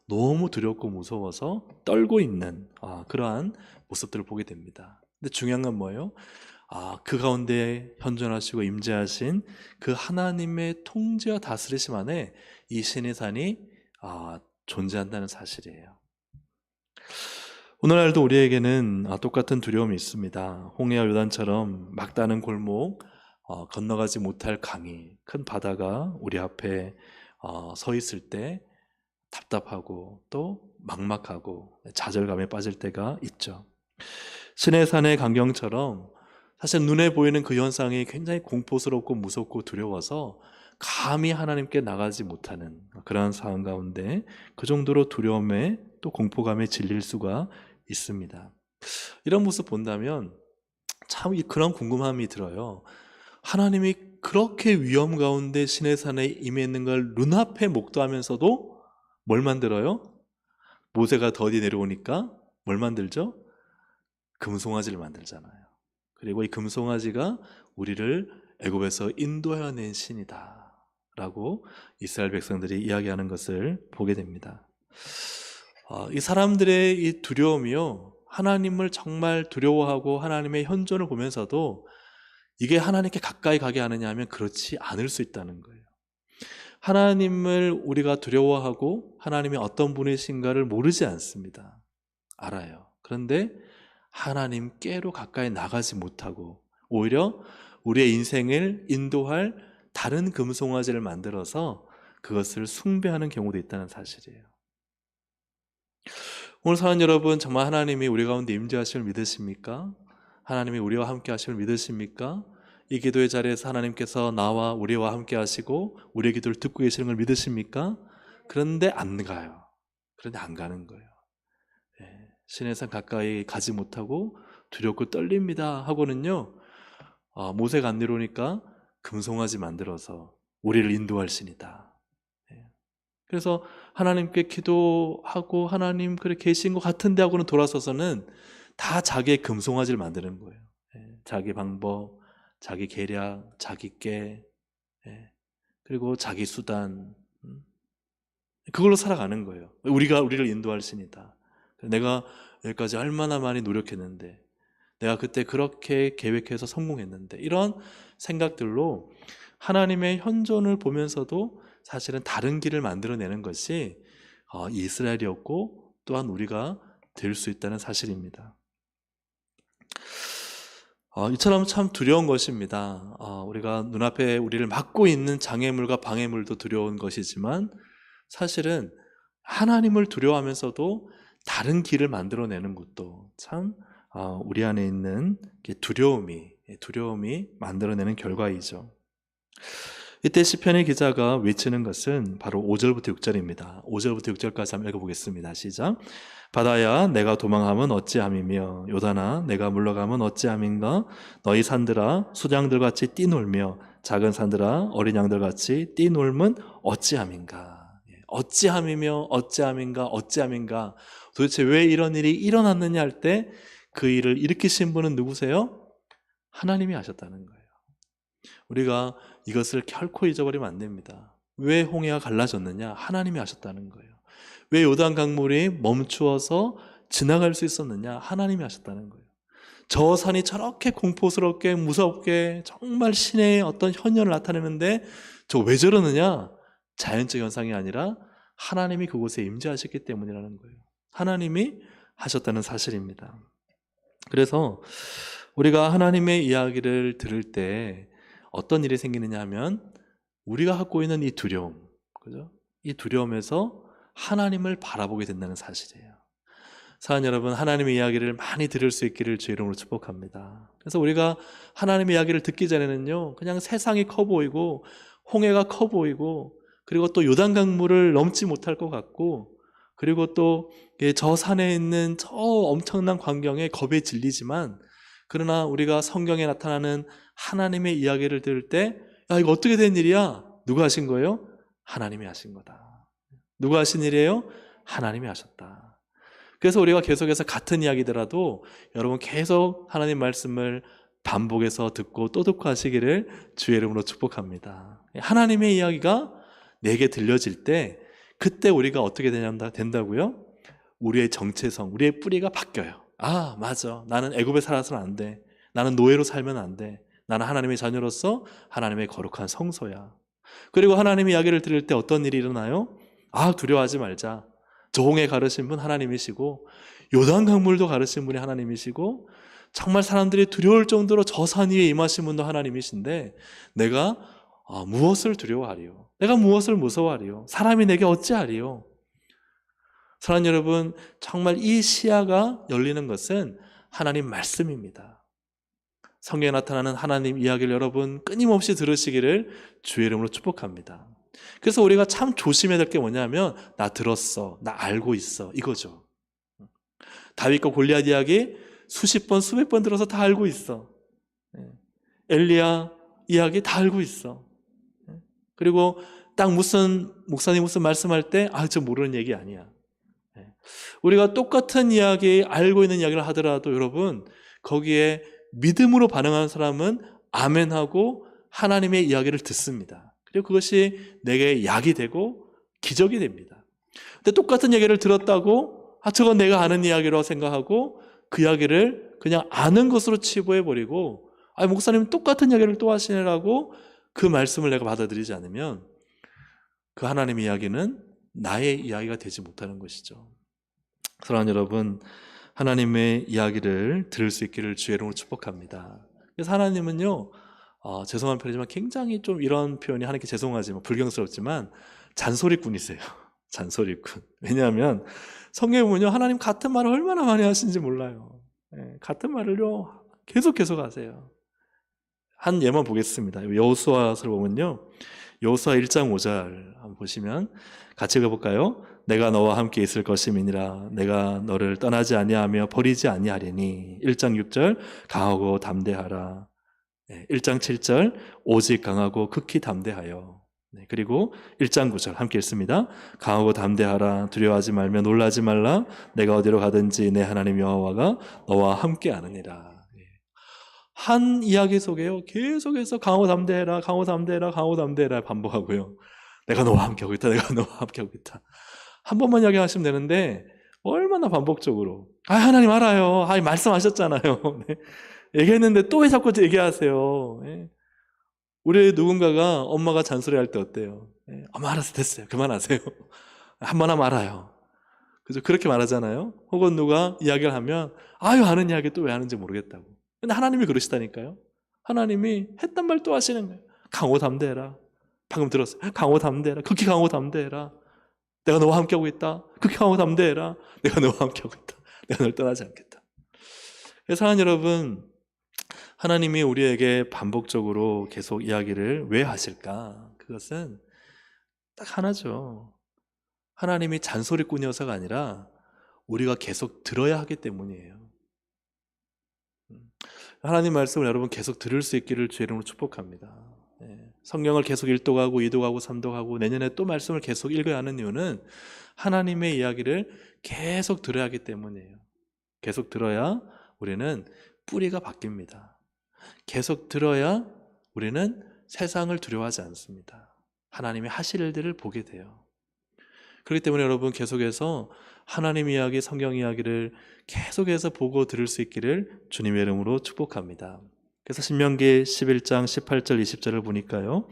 너무 두렵고 무서워서 떨고 있는 그러한 모습들을 보게 됩니다. 근데 중요한 건 뭐예요? 그 가운데 현존하시고 임재하신 그 하나님의 통제와 다스리심 안에 이 신의 산이 존재한다는 사실이에요. 오늘날도 우리에게는 똑같은 두려움이 있습니다. 홍해와 요단처럼 막다른 골목, 건너가지 못할 강이, 큰 바다가 우리 앞에 서 있을 때 답답하고 또 막막하고 좌절감에 빠질 때가 있죠. 신의 산의 광경처럼 사실 눈에 보이는 그 현상이 굉장히 공포스럽고 무섭고 두려워서 감히 하나님께 나가지 못하는 그런 상황 가운데 그 정도로 두려움에 또 공포감에 질릴 수가 있습니다. 이런 모습 본다면 참 그런 궁금함이 들어요. 하나님이 그렇게 위험 가운데 신의 산에 임했는 걸 눈앞에 목도하면서도 뭘 만들어요? 모세가 더디 내려오니까 뭘 만들죠? 금송아지를 만들잖아요. 그리고 이 금송아지가 우리를 애굽에서 인도해낸 신이다 라고 이스라엘 백성들이 이야기하는 것을 보게 됩니다. 이 사람들의 이 두려움이요, 하나님을 정말 두려워하고 하나님의 현존을 보면서도 이게 하나님께 가까이 가게 하느냐 하면 그렇지 않을 수 있다는 거예요. 하나님을 우리가 두려워하고 하나님이 어떤 분이신가를 모르지 않습니다. 알아요. 그런데 하나님께로 가까이 나가지 못하고 오히려 우리의 인생을 인도할 다른 금송아지를 만들어서 그것을 숭배하는 경우도 있다는 사실이에요. 오늘 사는 여러분, 정말 하나님이 우리 가운데 임재하심을 믿으십니까? 하나님이 우리와 함께 하심을 믿으십니까? 이 기도의 자리에서 하나님께서 나와 우리와 함께 하시고 우리의 기도를 듣고 계시는 걸 믿으십니까? 그런데 안 가요. 그런데 안 가는 거예요. 신의 산 가까이 가지 못하고 두렵고 떨립니다 하고는요, 모세가 안 내려오니까 금송아지 만들어서 우리를 인도할 신이다. 그래서 하나님께 기도하고 하나님 그래 계신 것 같은데 하고는 돌아서서는 다 자기의 금송아지를 만드는 거예요. 자기 방법, 자기 계략, 자기 깨, 그리고 자기 수단, 그걸로 살아가는 거예요. 우리가 우리를 인도할 신이다. 내가 여기까지 얼마나 많이 노력했는데, 내가 그때 그렇게 계획해서 성공했는데, 이런 생각들로 하나님의 현존을 보면서도 사실은 다른 길을 만들어내는 것이 이스라엘이었고 또한 우리가 될 수 있다는 사실입니다. 이처럼 참 두려운 것입니다. 우리가 눈앞에 우리를 막고 있는 장애물과 방해물도 두려운 것이지만, 사실은 하나님을 두려워하면서도 다른 길을 만들어내는 것도 참 우리 안에 있는 두려움이 만들어내는 결과이죠. 이때 시편의 기자가 외치는 것은 바로 5절부터 6절입니다. 5절부터 6절까지 한번 읽어보겠습니다. 시작. 바다야 내가 도망하면 어찌함이며 요단아 내가 물러가면 어찌함인가. 너희 산들아 수장들같이 뛰놀며 작은 산들아 어린 양들같이 뛰놀면 어찌함인가. 어찌함이며 어찌함인가. 도대체 왜 이런 일이 일어났느냐 할 때 그 일을 일으키신 분은 누구세요? 하나님이 하셨다는 거예요. 우리가 이것을 결코 잊어버리면 안 됩니다. 왜 홍해가 갈라졌느냐? 하나님이 하셨다는 거예요. 왜 요단 강물이 멈추어서 지나갈 수 있었느냐? 하나님이 하셨다는 거예요. 저 산이 저렇게 공포스럽게 무섭게 정말 신의 어떤 현현을 나타내는데 저 왜 저러느냐? 자연적 현상이 아니라 하나님이 그곳에 임재하셨기 때문이라는 거예요. 하나님이 하셨다는 사실입니다. 그래서 우리가 하나님의 이야기를 들을 때 어떤 일이 생기느냐 하면 우리가 갖고 있는 이 두려움, 그죠? 이 두려움에서 하나님을 바라보게 된다는 사실이에요. 사랑하는 여러분, 하나님의 이야기를 많이 들을 수 있기를 주의 이름으로 축복합니다. 그래서 우리가 하나님의 이야기를 듣기 전에는요, 그냥 세상이 커 보이고 홍해가 커 보이고 그리고 또 요단강물을 넘지 못할 것 같고 그리고 또 저 산에 있는 저 엄청난 광경에 겁에 질리지만, 그러나 우리가 성경에 나타나는 하나님의 이야기를 들을 때 야, 이거 어떻게 된 일이야? 누가 하신 거예요? 하나님이 하신 거다. 누가 하신 일이에요? 하나님이 하셨다. 그래서 우리가 계속해서 같은 이야기더라도 여러분 계속 하나님 말씀을 반복해서 듣고 또 듣고 하시기를 주의 이름으로 축복합니다. 하나님의 이야기가 내게 들려질 때 그때 우리가 어떻게 된다고요? 우리의 정체성, 우리의 뿌리가 바뀌어요. 아, 맞아. 나는 애굽에 살아서는 안 돼. 나는 노예로 살면 안 돼. 나는 하나님의 자녀로서 하나님의 거룩한 성소야. 그리고 하나님의 이야기를 들을 때 어떤 일이 일어나요? 아, 두려워하지 말자. 저 홍해 가르신 분 하나님이시고 요단 강물도 가르신 분이 하나님이시고 정말 사람들이 두려울 정도로 저 산 위에 임하신 분도 하나님이신데 내가 무엇을 두려워하리요? 내가 무엇을 무서워하리요? 사람이 내게 어찌하리요? 사랑하는 여러분, 정말 이 시야가 열리는 것은 하나님 말씀입니다. 성경에 나타나는 하나님 이야기를 여러분 끊임없이 들으시기를 주의 이름으로 축복합니다. 그래서 우리가 참 조심해야 될 게 뭐냐면 나 들었어, 나 알고 있어, 이거죠. 다윗과 골리앗 이야기 수십 번 수백 번 들어서 다 알고 있어. 엘리야 이야기 다 알고 있어. 그리고 딱 무슨 목사님 무슨 말씀할 때 저 모르는 얘기 아니야. 우리가 똑같은 이야기 알고 있는 이야기를 하더라도 여러분 거기에 믿음으로 반응하는 사람은 아멘하고 하나님의 이야기를 듣습니다. 그리고 그것이 내게 약이 되고 기적이 됩니다. 근데 똑같은 얘기를 들었다고 저건 내가 아는 이야기라고 생각하고 그 이야기를 그냥 아는 것으로 치부해버리고 목사님 똑같은 이야기를 또 하시느라고 그 말씀을 내가 받아들이지 않으면 그 하나님의 이야기는 나의 이야기가 되지 못하는 것이죠. 사랑하는 여러분, 하나님의 이야기를 들을 수 있기를 주의 이름으로 축복합니다. 그래서 하나님은요, 죄송한 편이지만 굉장히 좀 이런 표현이 하나님께 죄송하지만 불경스럽지만 잔소리꾼이세요. 잔소리꾼. 왜냐하면 성경에 보면요, 하나님 같은 말을 얼마나 많이 하시는지 몰라요. 같은 말을요 계속 하세요. 한 예만 보겠습니다. 여호수아서를 보면요, 여호수아 1장 5절 한번 보시면 같이 읽어볼까요? 내가 너와 함께 있을 것임이니라. 내가 너를 떠나지 아니하며 버리지 아니하리니. 1장 6절 강하고 담대하라. 1장 7절 오직 강하고 극히 담대하여. 그리고 1장 9절 함께 읽습니다. 강하고 담대하라. 두려워하지 말며 놀라지 말라. 내가 어디로 가든지 내 하나님 여호와가 너와 함께 하느니라. 한 이야기 속에요 계속해서 강하고 담대해라, 강하고 담대해라, 강하고 담대해라 반복하고요. 내가 너와 함께하고 있다, 내가 너와 함께하고 있다. 한 번만 이야기하시면 되는데 얼마나 반복적으로. 하나님 알아요. 말씀하셨잖아요. 네. 얘기했는데 또 왜 자꾸 얘기하세요? 네. 우리 누군가가 엄마가 잔소리할 때 어때요? 네. 엄마 알아서 됐어요. 그만하세요. 한 번 하면 알아요. 그죠? 그렇게 말하잖아요. 혹은 누가 이야기를 하면 하는 이야기 또 왜 하는지 모르겠다고. 근데 하나님이 그러시다니까요. 하나님이 했단 말 또 하시는 거예요. 강호담대해라. 방금 들었어요. 강호담대해라. 극히 강호담대해라. 내가 너와 함께하고 있다. 극히 강호담대해라. 내가 너와 함께하고 있다. 내가 널 떠나지 않겠다. 그래서 사랑하는 여러분, 하나님이 우리에게 반복적으로 계속 이야기를 왜 하실까? 그것은 딱 하나죠. 하나님이 잔소리꾼이어서가 아니라 우리가 계속 들어야 하기 때문이에요. 하나님 말씀을 여러분 계속 들을 수 있기를 주의 이름으로 축복합니다. 성경을 계속 1독하고 2독하고 3독하고 내년에 또 말씀을 계속 읽어야 하는 이유는 하나님의 이야기를 계속 들어야 하기 때문이에요. 계속 들어야 우리는 뿌리가 바뀝니다. 계속 들어야 우리는 세상을 두려워하지 않습니다. 하나님이 하실 일들을 보게 돼요. 그렇기 때문에 여러분 계속해서 하나님 이야기, 성경 이야기를 계속해서 보고 들을 수 있기를 주님의 이름으로 축복합니다. 그래서 신명기 11장 18절 20절을 보니까요.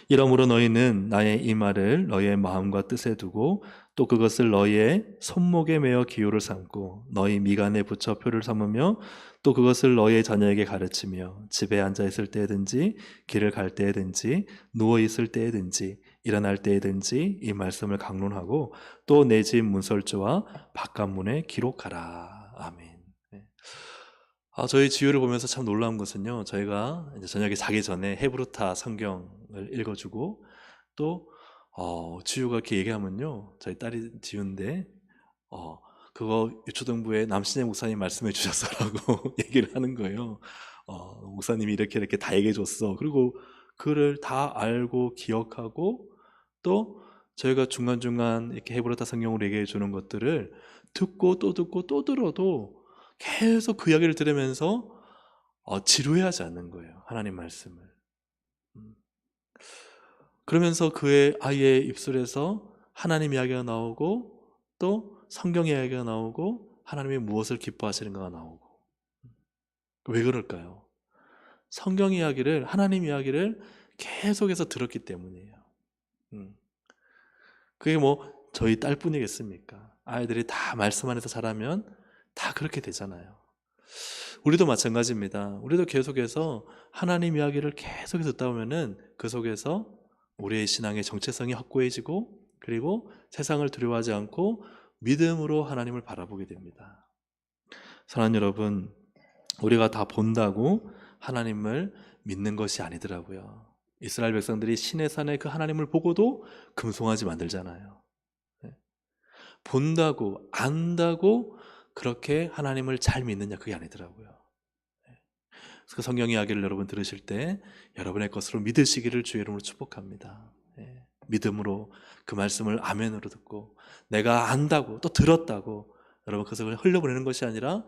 이러므로 너희는 나의 이 말을 너희의 마음과 뜻에 두고 또 그것을 너희의 손목에 매어 기호를 삼고 너희 미간에 붙여 표를 삼으며 또 그것을 너희의 자녀에게 가르치며 집에 앉아 있을 때든지 길을 갈 때든지 누워 있을 때든지 일어날 때든지 이 말씀을 강론하고 또 내 집 문설주와 바깥문에 기록하라. 아멘. 저희 지유를 보면서 참 놀라운 것은요, 저희가 이제 저녁에 자기 전에 헤브루타 성경을 읽어주고 또 지유가 이렇게 얘기하면요, 저희 딸이 지유인데 그거 유초등부에 남신혜 목사님 말씀해 주셨어라고 얘기를 하는 거예요. 목사님이 이렇게 다 얘기해 줬어. 그리고 그를 다 알고 기억하고 또 저희가 중간중간 이렇게 헤브루타 성경으로 얘기해 주는 것들을 듣고 또 듣고 또 들어도 계속 그 이야기를 들으면서 지루해하지 않는 거예요. 하나님 말씀을. 그러면서 그의 아이의 입술에서 하나님 이야기가 나오고 또 성경 이야기가 나오고 하나님이 무엇을 기뻐하시는가가 나오고. 왜 그럴까요? 성경 이야기를, 하나님 이야기를 계속해서 들었기 때문이에요. 그게 뭐 저희 딸뿐이겠습니까? 아이들이 다 말씀 안에서 자라면 다 그렇게 되잖아요. 우리도 마찬가지입니다. 우리도 계속해서 하나님 이야기를 계속해서 듣다 보면은 그 속에서 우리의 신앙의 정체성이 확고해지고 그리고 세상을 두려워하지 않고 믿음으로 하나님을 바라보게 됩니다. 사랑하는 여러분, 우리가 다 본다고 하나님을 믿는 것이 아니더라고요. 이스라엘 백성들이 시내산에 그 하나님을 보고도 금송아지 만들잖아요. 본다고 안다고 그렇게 하나님을 잘 믿느냐, 그게 아니더라고요. 그 성경 이야기를 여러분 들으실 때 여러분의 것으로 믿으시기를 주의 이름으로 축복합니다. 믿음으로 그 말씀을 아멘으로 듣고 내가 안다고 또 들었다고 여러분 그것을 흘려보내는 것이 아니라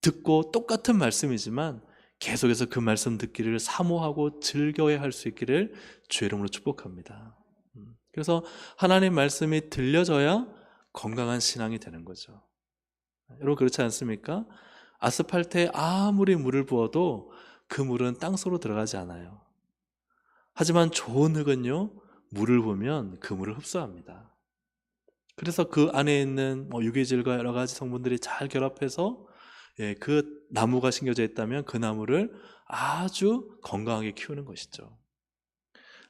듣고 똑같은 말씀이지만 계속해서 그 말씀 듣기를 사모하고 즐겨야 할 수 있기를 주의 이름으로 축복합니다. 그래서 하나님 말씀이 들려져야 건강한 신앙이 되는 거죠. 여러분 그렇지 않습니까? 아스팔트에 아무리 물을 부어도 그 물은 땅속으로 들어가지 않아요. 하지만 좋은 흙은요, 물을 부으면 그 물을 흡수합니다. 그래서 그 안에 있는 유기질과 여러 가지 성분들이 잘 결합해서 그 나무가 심겨져 있다면 그 나무를 아주 건강하게 키우는 것이죠.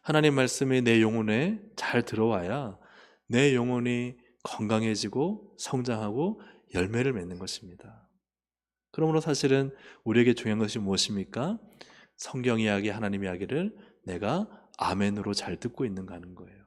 하나님 말씀이 내 영혼에 잘 들어와야 내 영혼이 건강해지고 성장하고 열매를 맺는 것입니다. 그러므로 사실은 우리에게 중요한 것이 무엇입니까? 성경 이야기, 하나님 이야기를 내가 아멘으로 잘 듣고 있는가 하는 거예요.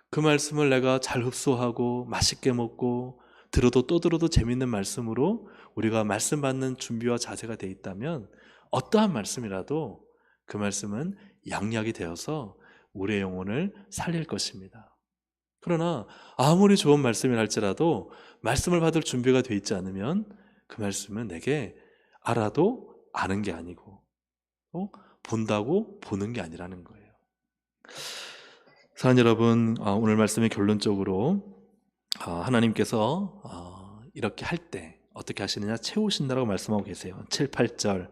그 말씀을 내가 잘 흡수하고 맛있게 먹고 들어도 또 들어도 재밌는 말씀으로 우리가 말씀 받는 준비와 자세가 돼 있다면 어떠한 말씀이라도 그 말씀은 양약이 되어서 우리의 영혼을 살릴 것입니다. 그러나 아무리 좋은 말씀이라 할지라도 말씀을 받을 준비가 돼 있지 않으면 그 말씀은 내게 알아도 아는 게 아니고 본다고 보는 게 아니라는 거예요. 사랑하는 여러분, 오늘 말씀의 결론적으로 하나님께서 이렇게 할 때 어떻게 하시느냐? 채우신다라고 말씀하고 계세요. 7, 8절.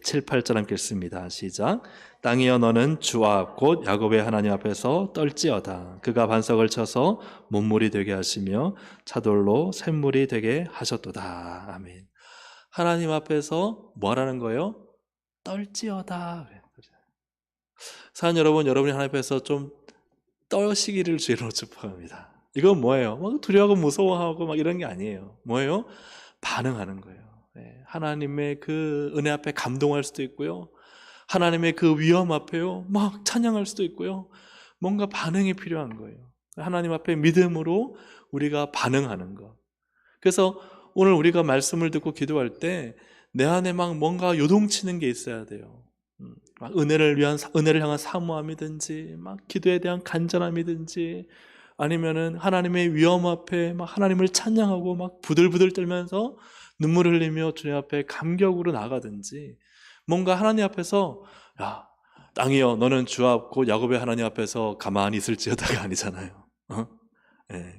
7, 8절 함께 읽습니다. 시작. 땅이여 너는 주와 곧 야곱의 하나님 앞에서 떨지어다. 그가 반석을 쳐서 못물이 되게 하시며 차돌로 샘물이 되게 하셨도다. 아멘. 하나님 앞에서 뭐라는 거예요? 떨지어다. 사랑하는 여러분, 여러분이 하나님 앞에서 좀 떠시기를 주로 축복합니다. 이건 뭐예요? 막 두려워하고 무서워하고 막 이런 게 아니에요. 뭐예요? 반응하는 거예요. 하나님의 그 은혜 앞에 감동할 수도 있고요. 하나님의 그 위엄 앞에요. 막 찬양할 수도 있고요. 뭔가 반응이 필요한 거예요. 하나님 앞에 믿음으로 우리가 반응하는 것. 그래서 오늘 우리가 말씀을 듣고 기도할 때 내 안에 막 뭔가 요동치는 게 있어야 돼요. 막 은혜를 향한 사모함이든지, 막 기도에 대한 간절함이든지, 아니면은 하나님의 위엄 앞에 막 하나님을 찬양하고 막 부들부들 떨면서 눈물 흘리며 주님 앞에 감격으로 나가든지, 뭔가 하나님 앞에서 야 땅이여 너는 주 앞 곧 야곱의 하나님 앞에서 가만히 있을지어다가 아니잖아요.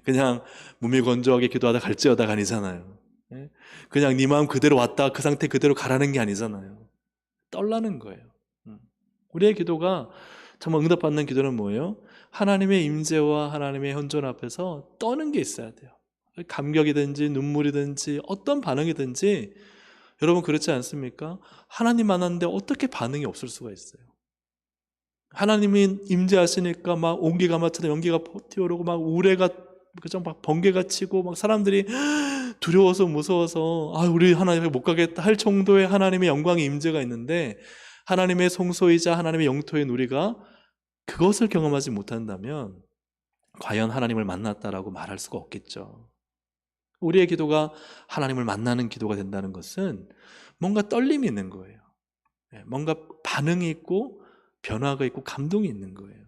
그냥 무미건조하게 기도하다 갈지어다가 아니잖아요. 그냥 네 마음 그대로 왔다 그 상태 그대로 가라는 게 아니잖아요. 떨라는 거예요. 우리의 기도가 정말 응답받는 기도는 뭐예요? 하나님의 임재와 하나님의 현존 앞에서 떠는 게 있어야 돼요. 감격이든지 눈물이든지 어떤 반응이든지. 여러분 그렇지 않습니까? 하나님 만났는데 어떻게 반응이 없을 수가 있어요? 하나님이 임재하시니까 막 온기가 마차다 연기가 튀어오르고 막 우레가 그죠? 막 번개가 치고 막 사람들이 두려워서 무서워서 우리 하나님에 못 가겠다 할 정도의 하나님의 영광의 임재가 있는데, 하나님의 성소이자 하나님의 영토인 우리가 그것을 경험하지 못한다면 과연 하나님을 만났다라고 말할 수가 없겠죠. 우리의 기도가 하나님을 만나는 기도가 된다는 것은 뭔가 떨림이 있는 거예요. 뭔가 반응이 있고 변화가 있고 감동이 있는 거예요.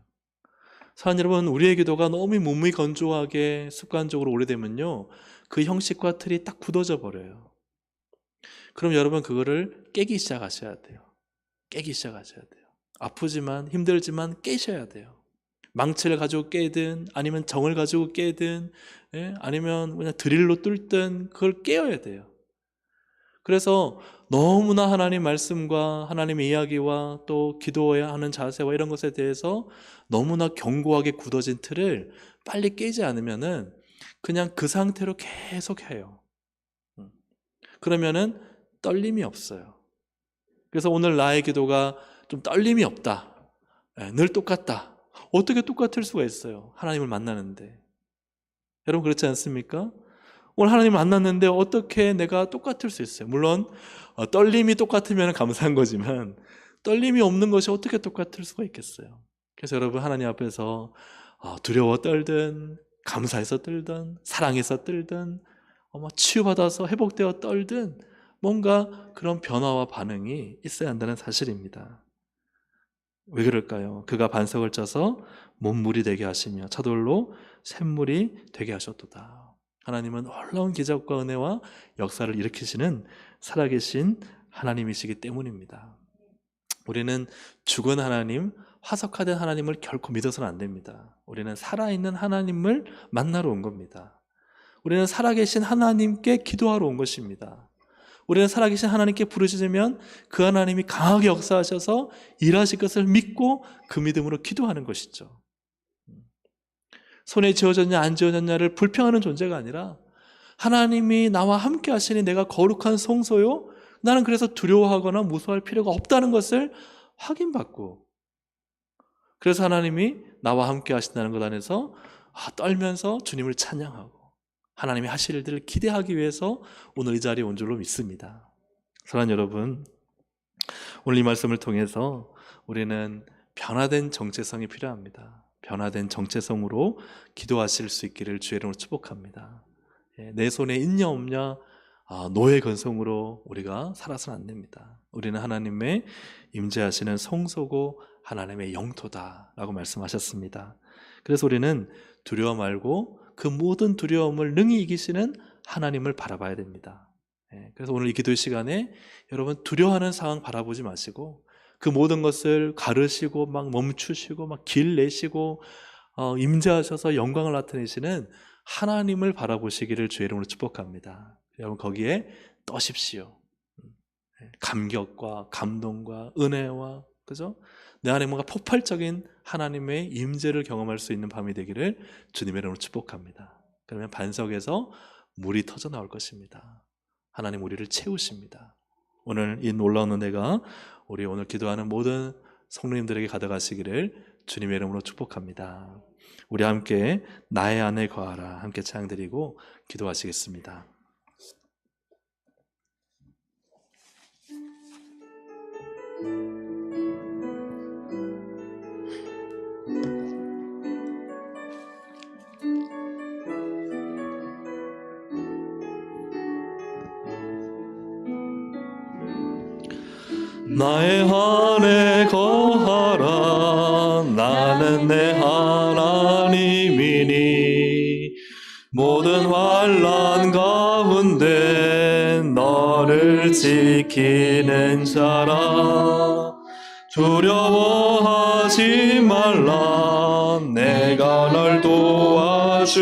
사랑하는 여러분, 우리의 기도가 너무 몸이 건조하게 습관적으로 오래되면요, 그 형식과 틀이 딱 굳어져 버려요. 그럼 여러분 그거를 깨기 시작하셔야 돼요. 깨기 시작하셔야 돼요. 아프지만 힘들지만 깨셔야 돼요. 망치를 가지고 깨든 아니면 정을 가지고 깨든 아니면 그냥 드릴로 뚫든 그걸 깨어야 돼요. 그래서 너무나 하나님 말씀과 하나님의 이야기와 또 기도해야 하는 자세와 이런 것에 대해서 너무나 견고하게 굳어진 틀을 빨리 깨지 않으면은 그냥 그 상태로 계속 해요. 그러면은 떨림이 없어요. 그래서 오늘 나의 기도가 좀 떨림이 없다, 늘 똑같다. 어떻게 똑같을 수가 있어요? 하나님을 만나는데. 여러분 그렇지 않습니까? 오늘 하나님을 만났는데 어떻게 내가 똑같을 수 있어요? 물론 떨림이 똑같으면 감사한 거지만 떨림이 없는 것이 어떻게 똑같을 수가 있겠어요? 그래서 여러분 하나님 앞에서 두려워 떨든 감사해서 떨든 사랑해서 떨든 치유받아서 회복되어 떨든 뭔가 그런 변화와 반응이 있어야 한다는 사실입니다. 왜 그럴까요? 그가 반석을 짜서 못물이 되게 하시며 차돌로 샘물이 되게 하셨도다. 하나님은 놀라운 기적과 은혜와 역사를 일으키시는 살아계신 하나님이시기 때문입니다. 우리는 죽은 하나님, 화석화된 하나님을 결코 믿어서는 안 됩니다. 우리는 살아있는 하나님을 만나러 온 겁니다. 우리는 살아계신 하나님께 기도하러 온 것입니다. 우리는 살아계신 하나님께 부르짖으면 그 하나님이 강하게 역사하셔서 일하실 것을 믿고 그 믿음으로 기도하는 것이죠. 손에 지어졌냐 안 지어졌냐를 불평하는 존재가 아니라 하나님이 나와 함께 하시니 내가 거룩한 성소요, 나는 그래서 두려워하거나 무서워할 필요가 없다는 것을 확인받고, 그래서 하나님이 나와 함께 하신다는 것 안에서 떨면서 주님을 찬양하고 하나님이 하실 일들을 기대하기 위해서 오늘 이 자리에 온 줄로 믿습니다. 사랑하는 여러분, 오늘 이 말씀을 통해서 우리는 변화된 정체성이 필요합니다. 변화된 정체성으로 기도하실 수 있기를 주의 이름으로 축복합니다. 내 손에 있냐 없냐 노예 건성으로 우리가 살아서는 안 됩니다. 우리는 하나님의 임재하시는 성소고 하나님의 영토다라고 말씀하셨습니다. 그래서 우리는 두려워 말고 그 모든 두려움을 능히 이기시는 하나님을 바라봐야 됩니다. 그래서 오늘 이 기도 시간에 여러분 두려워하는 상황 바라보지 마시고 그 모든 것을 가르시고 막 멈추시고 막 길 내시고 임재하셔서 영광을 나타내시는 하나님을 바라보시기를 주의 이름으로 축복합니다. 여러분 거기에 떠십시오. 감격과 감동과 은혜와, 그죠? 내 안에 뭔가 폭발적인 하나님의 임재를 경험할 수 있는 밤이 되기를 주님의 이름으로 축복합니다. 그러면 반석에서 물이 터져 나올 것입니다. 하나님 우리를 채우십니다. 오늘 이 놀라운 은혜가 우리 오늘 기도하는 모든 성도님들에게 가득하시기를 주님의 이름으로 축복합니다. 우리 함께 나의 안에 거하라 함께 찬양드리고 기도하시겠습니다. 나의 안에 거하라 나는 내 하나님이니 모든 환난 가운데 너를 지키는 자라 두려워하지 말라 내가 널 도와주리니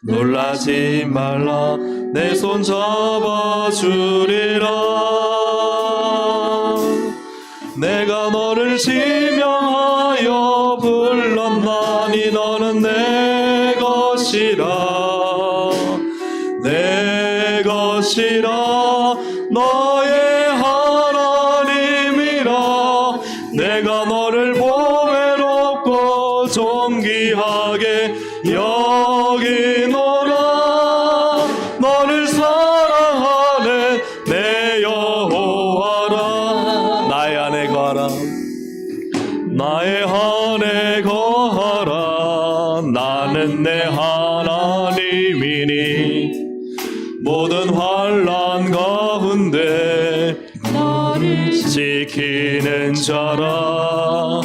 놀라지 말라 내 손 잡아주리라 내가 너를 지명하여 불렀나니 너는 내 것이라 내 것이라 너의 하나님이라 내가 너를 보배롭고 존귀하게 여기노라 너를 사랑하는 내 여호와라 나의 안에 거하라 나의 안에 거하라 나는 내 하나님이니 모든 환난 가운데 너를 지키는 자라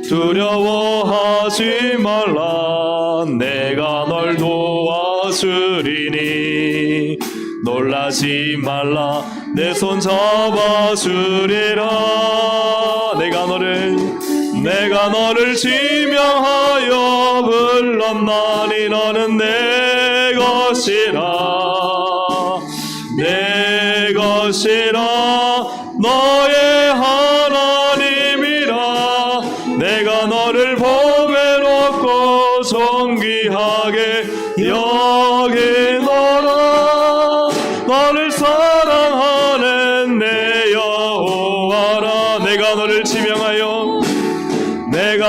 두려워하지 말라 내가 널 도와주리니 놀라지 말라 내 손 잡아주리라 내가 너를 지명하여 불렀나니 너는 내 것이라 내 것이라 너의 하나님이라 내가 너를 보배롭고 존귀하게 여기노라 너를 사랑하는 내 여호와라 내가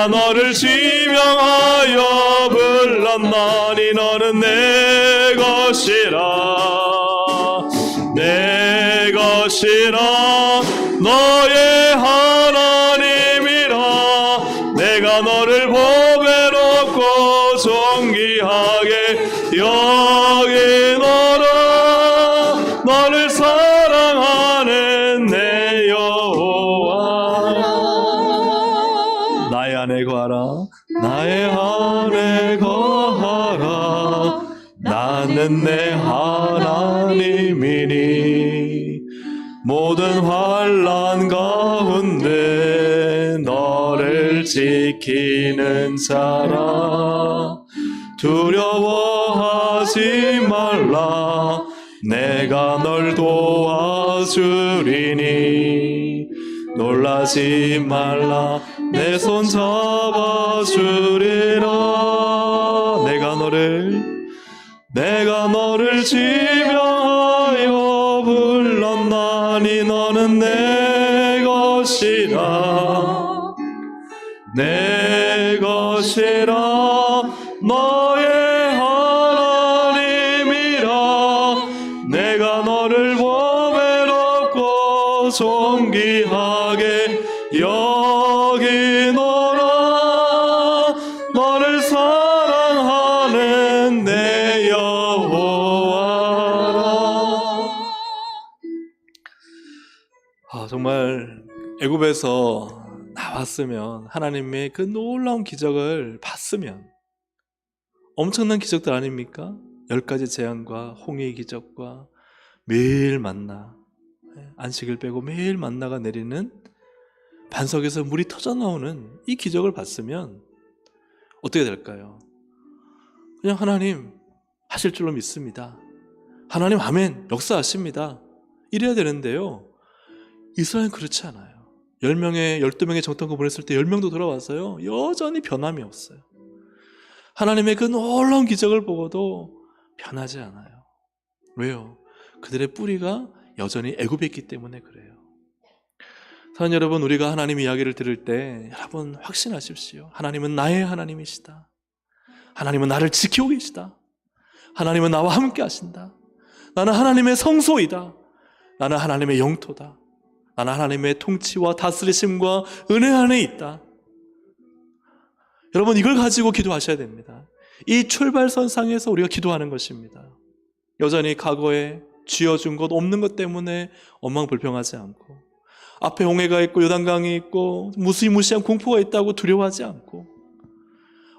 너를 지명하여 불렀나니 너는 내 것이라 내 것이라 너의 하나님이라 내가 너를 보배롭고 존귀하게 여기노라 너를 사랑하는 내 여호와라 나의 안에 거하라 나의 안에 거하라 나는 내 하나님이니 모든 환난 가운데 너를 지키는 자라 두려워하지 말라 내가 널 도와주리니 놀라지 말라 내 손 잡아주리라 내가 너를 지명하여 불렀나니 너는 내 것이라 내 것이라 너의 하나님이라 내가 너를 보배롭고 존귀하게 여기노라 너를 사랑하는 내 여호와라 정말 애굽에서 나왔으면 하나님의 그 놀라운 기적을 봤으면 엄청난 기적들 아닙니까? 10가지 재앙과 홍해의 기적과 매일 만나 안식을 빼고 매일 만나가 내리는 반석에서 물이 터져 나오는 이 기적을 봤으면 어떻게 될까요? 그냥 하나님 하실 줄로 믿습니다. 하나님 아멘 역사하십니다. 이래야 되는데요, 이스라엘은 그렇지 않아요. 10명의 12명의 정탐꾼 보냈을 때 10명도 돌아와서요 여전히 변함이 없어요. 하나님의 그 놀라운 기적을 보고도 변하지 않아요. 왜요? 그들의 뿌리가 여전히 애굽에 있기 때문에 그래요. 사랑하는 여러분, 우리가 하나님 이야기를 들을 때 여러분 확신하십시오. 하나님은 나의 하나님이시다. 하나님은 나를 지키고 계시다. 하나님은 나와 함께 하신다. 나는 하나님의 성소이다. 나는 하나님의 영토다. 나는 하나님의 통치와 다스리심과 은혜 안에 있다. 여러분, 이걸 가지고 기도하셔야 됩니다. 이 출발선상에서 우리가 기도하는 것입니다. 여전히 과거에 쥐어준 것 없는 것 때문에 원망불평하지 않고, 앞에 홍해가 있고 요단강이 있고 무시무시한 공포가 있다고 두려워하지 않고,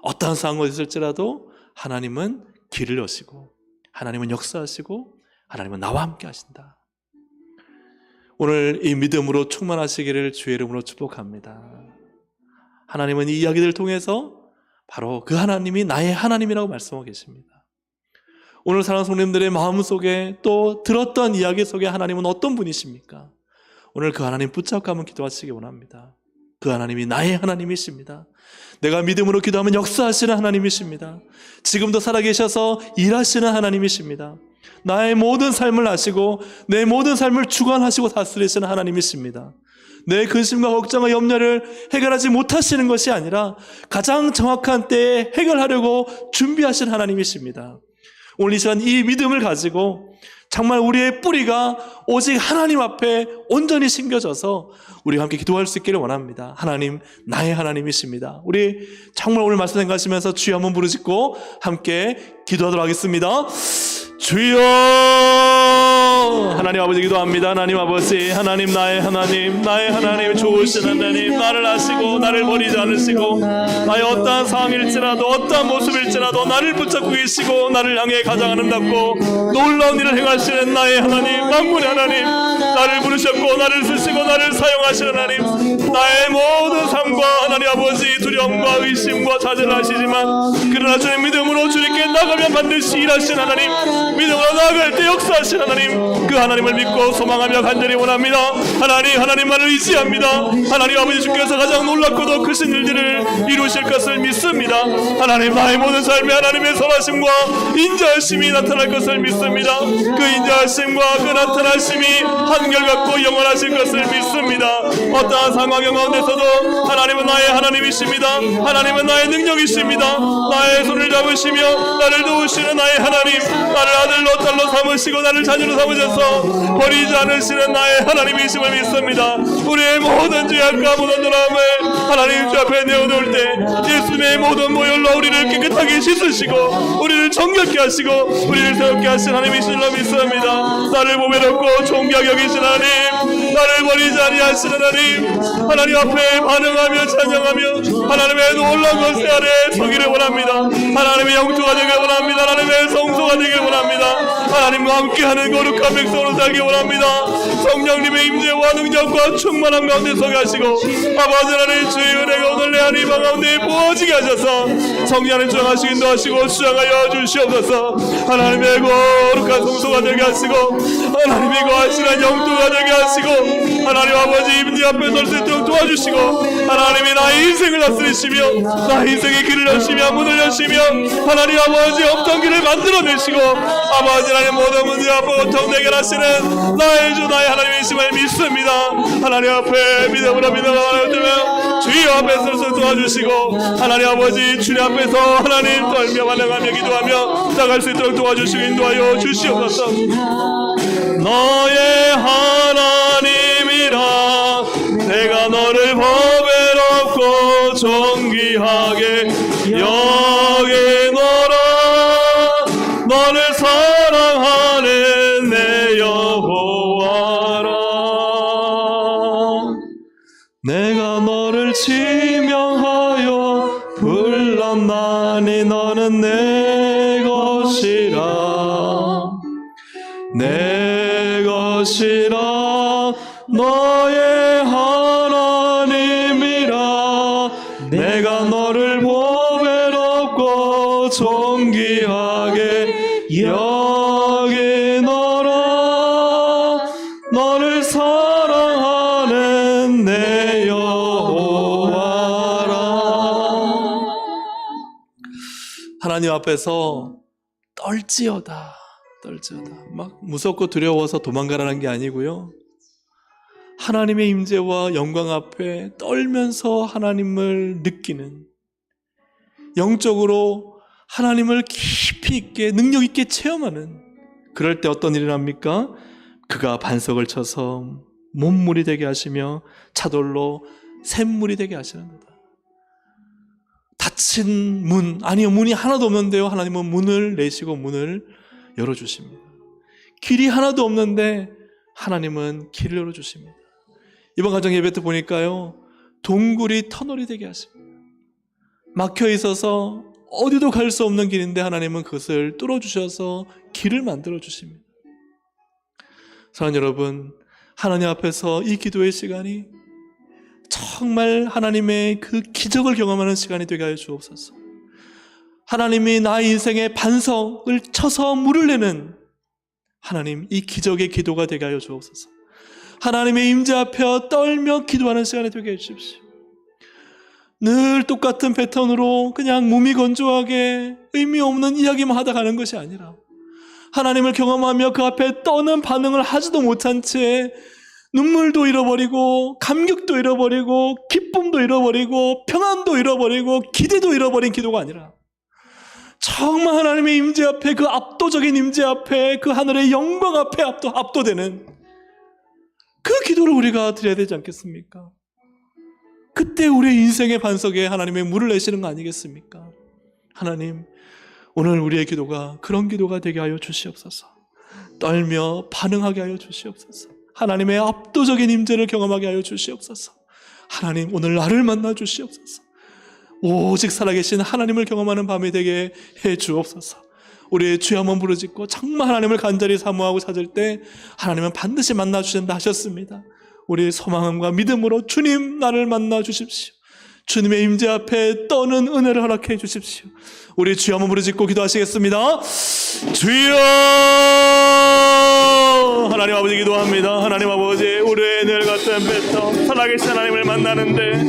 어떠한 상황이 있을지라도 하나님은 길을 여시고 하나님은 역사하시고 하나님은 나와 함께 하신다. 오늘 이 믿음으로 충만하시기를 주의 이름으로 축복합니다. 하나님은 이 이야기들을 통해서 바로 그 하나님이 나의 하나님이라고 말씀하고 계십니다. 오늘 사랑하는 성도님들의 마음속에 또 들었던 이야기 속에 하나님은 어떤 분이십니까? 오늘 그 하나님 붙잡고 한번 기도하시기 원합니다. 그 하나님이 나의 하나님이십니다. 내가 믿음으로 기도하면 역사하시는 하나님이십니다. 지금도 살아계셔서 일하시는 하나님이십니다. 나의 모든 삶을 아시고 내 모든 삶을 주관하시고 다스리시는 하나님이십니다. 내 근심과 걱정과 염려를 해결하지 못하시는 것이 아니라 가장 정확한 때에 해결하려고 준비하신 하나님이십니다. 오늘 이 시간 이 믿음을 가지고 정말 우리의 뿌리가 오직 하나님 앞에 온전히 심겨져서 우리가 함께 기도할 수 있기를 원합니다. 하나님, 나의 하나님이십니다. 우리 정말 오늘 말씀 생각하시면서 주여 한번 부르짖고 함께 기도하도록 하겠습니다. 주여! 하나님 아버지 기도합니다. 하나님 아버지, 하나님 나의 하나님 좋으신 하나님, 나를 아시고 나를 버리지 않으시고 나의 어떠한 상황일지라도 어떠한 모습일지라도 나를 붙잡고 계시고 나를 향해 가장 아름답고 놀라운 일을 행하시는 나의 하나님, 만군의 하나님, 나를 부르셨고 나를 쓰시고 나를 사용하시는 하나님, 나의 모든 삶과 하나님 아버지 두려움과 의심과 좌절을 하시지만 그러나 주의 믿음으로 주님께 나가면 반드시 일하신 하나님, 믿음으로 나아갈 때 역사하신 하나님, 그 하나님을 믿고 소망하며 간절히 원합니다. 하나님만을 의지합니다. 하나님 아버지, 주께서 가장 놀랍고도 크신 일들을 이루실 것을 믿습니다. 하나님, 나의 모든 삶에 하나님의 선하심과 인자하심이 나타날 것을 믿습니다. 그 인자하심과 그 나타나심이 한결같고 영원하실 것을 믿습니다. 어떠한 상황 가운데서도 하나님은 나의 하나님이십니다. 하나님은 나의 능력이십니다. 나의 손을 잡으시며 나를 도우시는 나의 하나님, 나를 아들로 딸로 삼으시고 나를 자녀로 삼으셔서 버리지 않으시는 나의 하나님이심을 믿습니다. 우리의 모든 죄악과 모든 드라마에 하나님 주 앞에 내어놓을 때 예수님의 모든 모혈로 우리를 깨끗하게 씻으시고 우리를 정결케 하시고 우리를 새롭게 하신 하나님이실로 믿습니다. 나를 보배롭고 존귀하게 여기신 하나님, 나를 버리지 아니하시는 하나님 앞에 반응하며 찬양하며 하나님의 놀라운 것에 아래 서기를 원합니다. 하나님의 영토가 되길 원합니다. 하나님의 성소가 되길 원합니다. 하나님과 함께하는 거룩한 백성으로 살기 원합니다. 성령님의 임재와 능력과 충만한 가운데 서게 하시고 아버지 하나님, 주의 은혜가 오늘 내 한 이 방 가운데 부어지게 하셔서 성령을 주장하시고 인도하시고 수장하여 주시옵소서. 하나님의 거룩한 성소가 되게 하시고 하나님이 거하시는 영토가 되게 하시고 하나님 아버지 임재 앞에 설 수 있도록 도와주시고 하나님이 나의 인생을 다스리시며 나의 인생의 길을 여시며 문을 여시며 하나님 아버지 없던 길을 만들어내시고 아버지 하나님 모든 문제 앞에 고통 해결하시는 나의 주 나의 하나님이심을 믿습니다. 하나님 앞에 믿음으로 나아가며 주의 앞에 서서 도와주시고 하나님 아버지 주님 앞에서 하나님 떨며 반응하며 기도하며 나갈 수 있도록 도와주시고 인도하여 주시옵소서. 너의 하나님이라 내가 너를 보배롭고 존귀하게 여기노라. 너를 사랑하는 내 여호와라. 내가 너를 지명하여 불렀나니 너는 내 것이라. 내 것이라. 너의 하나님이라. 내가 너를 보배롭고 존귀하게 여기 너라 너를 사랑하는 내 여호와라. 하나님 앞에서 떨지어다. 막 무섭고 두려워서 도망가라는 게 아니고요, 하나님의 임재와 영광 앞에 떨면서 하나님을 느끼는, 영적으로 하나님을 깊이 있게 능력 있게 체험하는, 그럴 때 어떤 일이 납니까? 그가 반석을 쳐서 몸물이 되게 하시며 차돌로 샘물이 되게 하시는 거다. 닫힌 문, 아니요, 문이 하나도 없는데요, 하나님은 문을 내시고 문을 열어주십니다. 길이 하나도 없는데 하나님은 길을 열어주십니다. 이번 가정 예배 때 보니까요, 동굴이 터널이 되게 하십니다. 막혀 있어서 어디도 갈 수 없는 길인데 하나님은 그것을 뚫어주셔서 길을 만들어 주십니다. 사랑하는 여러분, 하나님 앞에서 이 기도의 시간이 정말 하나님의 그 기적을 경험하는 시간이 되게 하여 주옵소서. 하나님이 나의 인생의 반석을 쳐서 물을 내는 하나님, 이 기적의 기도가 되게 하여 주옵소서. 하나님의 임재 앞에 떨며 기도하는 시간이 되게 해 주십시오. 늘 똑같은 패턴으로 그냥 무미건조하게 의미 없는 이야기만 하다 가는 것이 아니라, 하나님을 경험하며 그 앞에 떠는 반응을 하지도 못한 채 눈물도 잃어버리고 감격도 잃어버리고 기쁨도 잃어버리고 평안도 잃어버리고 기대도 잃어버린 기도가 아니라, 정말 하나님의 임재 앞에, 그 압도적인 임재 앞에, 그 하늘의 영광 앞에 압도되는 그 기도를 우리가 드려야 되지 않겠습니까? 그때 우리의 인생의 반석에 하나님의 물을 내시는 거 아니겠습니까? 하나님, 오늘 우리의 기도가 그런 기도가 되게 하여 주시옵소서. 떨며 반응하게 하여 주시옵소서. 하나님의 압도적인 임재를 경험하게 하여 주시옵소서. 하나님, 오늘 나를 만나 주시옵소서. 오직 살아계신 하나님을 경험하는 밤이 되게 해 주옵소서. 우리의 주여 한번 부르짖고 정말 하나님을 간절히 사모하고 찾을 때 하나님은 반드시 만나 주신다 하셨습니다. 우리의 소망과 믿음으로 주님, 나를 만나 주십시오. 주님의 임재 앞에 떠는 은혜를 허락해 주십시오. 우리 주여 한번 부르짖고 기도하시겠습니다. 주여! 하나님 아버지 기도합니다. 하나님 아버지, 우리의 늘 같은 패턴, 살아계신 하나님을 만나는데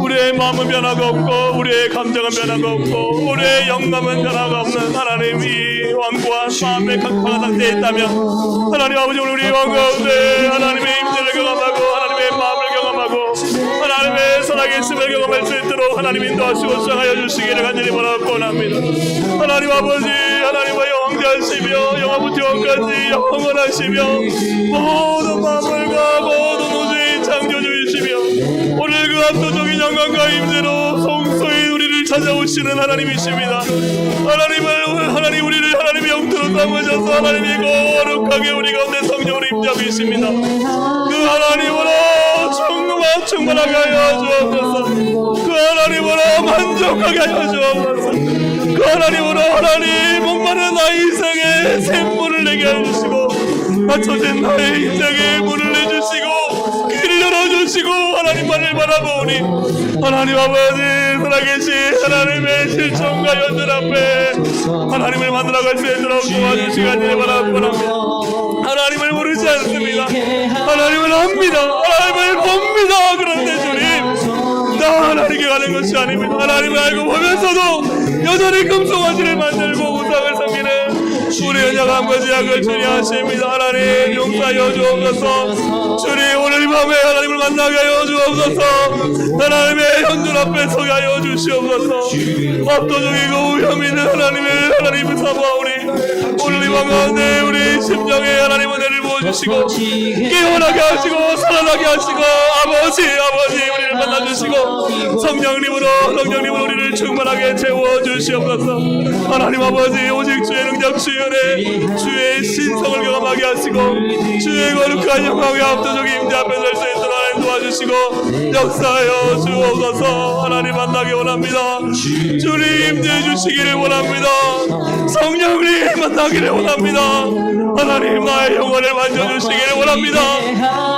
우리의 마음은 변화가 없고 우리의 감정은 변화가 없고 우리의 영감은 변화가 없는 하나님, 이 완고한 마음의 각박한 상태에 있다면 하나님 아버지, 우리 왕 가운데 하나님의 임재를 경험하고 하나님의 마음을 경험하고 하나님의 살아계심을 경험할 수 있도록 하나님 인도하시고 수행하여 주시기를 간절히 원합니다. 하나님 아버지, 하나님의 영원하시며 영원부터 영원까지 영원하시며 모든 만물과 모든 우주의 창조주이시며 오늘 그 압도적인 영광과 임재로 성소인 우리를 찾아오시는 하나님이십니다. 하나님 우리를 하나님의 영토로 삼으셔서 하나님이 거룩하게 우리 가운데 성령으로 임재하고 계십니다. 그 하나님으로 충만하게 하여 주옵소서. 그 하나님으로 만족하게 하여 주옵소서. 그 하나님으로 하나님 목마른 나의 인생에 샘물을 내게 하여 주시고 맞춰진 나의 인생에 문을 내주시고 길을 열어주시고 하나님만을 바라보니 하나님 아버지, 살아계신 하나님의 실천과 연들 앞에 하나님을 만나갈 수 있도록 도와주시기를 바랍니다. 하나님을 모르지 않습니다. 하나님을 압니다. 하나님을 봅니다. 그런데 주님, 나 하나님께 가는 것이 아닙니다. 하나님을 알고 보면서도 여전히 금송아지를 만들고 우상을 섬기는 우리 연약한 거지약을 주리하십니다. 하나님 용서하여 주옵소서. 주님, 오늘 밤에 하나님을 만나게 하여 주옵소서. 하나님의 현존 앞에 서게 하여 주시옵소서. 압도적이고 위험 있는 하나님을 사모하오니 오늘 이 밤 가운데 우리 심령에 하나님 은혜를 부어주시고 깨어나게 하시고 살아나게 하시고 아버지 우리를 만나주시고 성령님으로 우리를 충만하게 채워주시옵소서. 하나님 아버지, 오직 주의 능력, 주의 은혜, 주의 신성을 경험하게 하시고 주의 거룩한 영광의 압도적인 임재 앞에 설 수 있도록 하나님 도와주시고 역사하여 주옵소서. 하나님 만나기 원합니다. 주님 임재해 주시기를 원합니다. 성령님 만나기를 원합니다. 하나님, 나의 영혼을 만져주시기를 원합니다.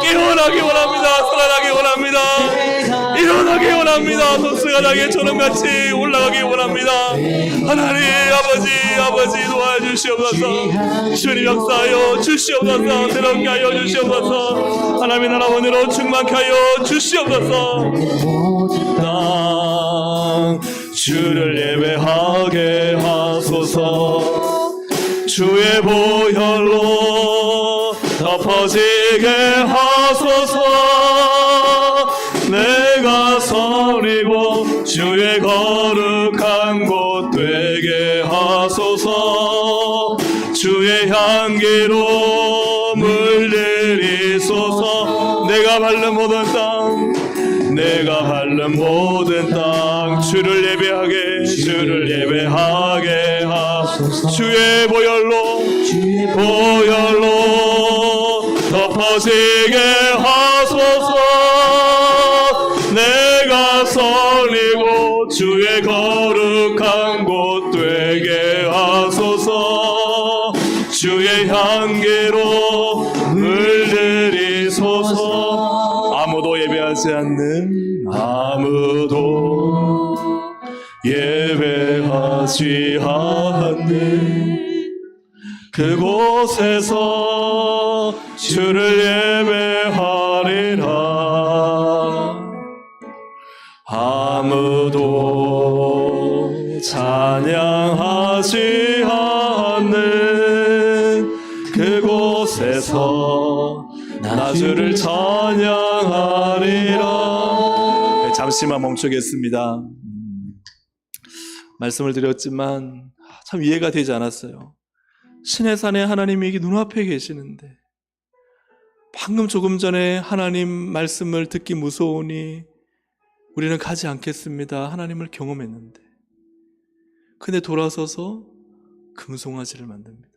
깨어나기 원합니다. 살아나기 원합니다. 일어나기 원합니다. 독수가 내가 당에처럼 같이 올라가기 원합니다. 하나님 아버지 도와주시옵소서. 주님 역사하여 주시옵소서. 새롭게 하여 주시옵소서. 하나님의 나라 원으로 충만케 하여 주시옵소서. 땅 주를 예배하게 하소서. 주의 보혈로 덮어지게 하소서. 내가 서리고 주의 거룩한 곳 되게 하소서. 주의 향기로 물들이소서. 내가 밟는 모든 땅 주를 예배하게 하소서. 주의 보혈로 덮어지게 하소서. 내가 설리고 주의 거룩한 곳 되게 하소서. 주의 향기로 물들이소서. 아무도 예배하지 않는 그곳에서 주를 예배하리라. 아무도 찬양하지 않는 그곳에서 나 주를 찬양하리라. 네, 잠시만 멈추겠습니다. 말씀을 드렸지만 참 이해가 되지 않았어요. 신의 산에 하나님이 눈앞에 계시는데 방금 조금 전에 하나님 말씀을 듣기 무서우니 우리는 가지 않겠습니다. 하나님을 경험했는데 근데 돌아서서 금송아지를 만듭니다.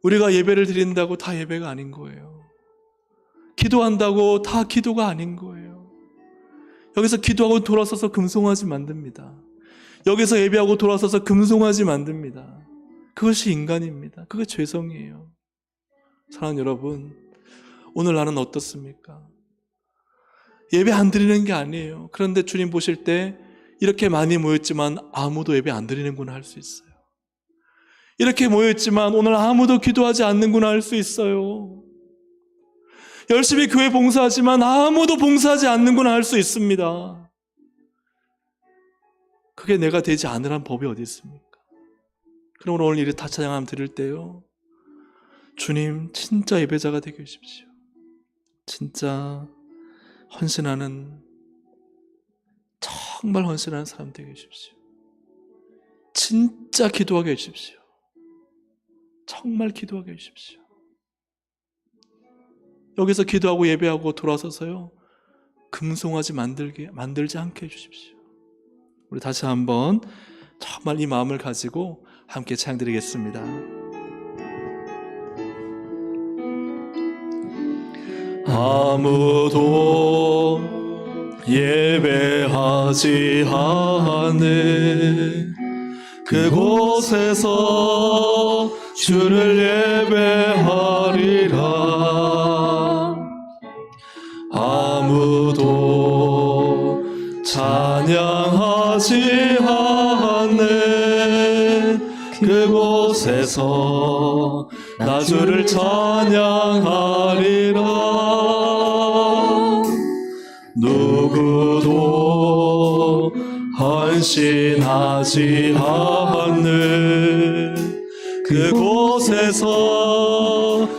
우리가 예배를 드린다고 다 예배가 아닌 거예요. 기도한다고 다 기도가 아닌 거예요. 여기서 기도하고 돌아서서 금송아지 만듭니다. 여기서 예배하고 돌아서서 금송아지 만듭니다. 그것이 인간입니다. 그게 죄성이에요. 사랑하는 여러분, 오늘 나는 어떻습니까? 예배 안 드리는 게 아니에요. 그런데 주님 보실 때 이렇게 많이 모였지만 아무도 예배 안 드리는구나 할 수 있어요. 이렇게 모였지만 오늘 아무도 기도하지 않는구나 할 수 있어요. 열심히 교회 봉사하지만 아무도 봉사하지 않는구나 할 수 있습니다. 그게 내가 되지 않으란 법이 어디 있습니까? 그럼 오늘 이 다 찬양함 드릴 때요, 주님 진짜 예배자가 되게 해주십시오. 진짜 헌신하는, 정말 헌신하는 사람 되게 해주십시오. 진짜 기도하게 해주십시오. 정말 기도하게 해주십시오. 여기서 기도하고 예배하고 돌아서서요, 금송아지 만들지 않게 해주십시오. 우리 다시 한번 정말 이 마음을 가지고 함께 찬양드리겠습니다. 아무도 예배하지 않는 그곳에서 주를 예배하리라. 아무도 찬양하지 않는 그곳에서 나 주를 찬양하리라. 누구도 헌신하지 않는 그곳에서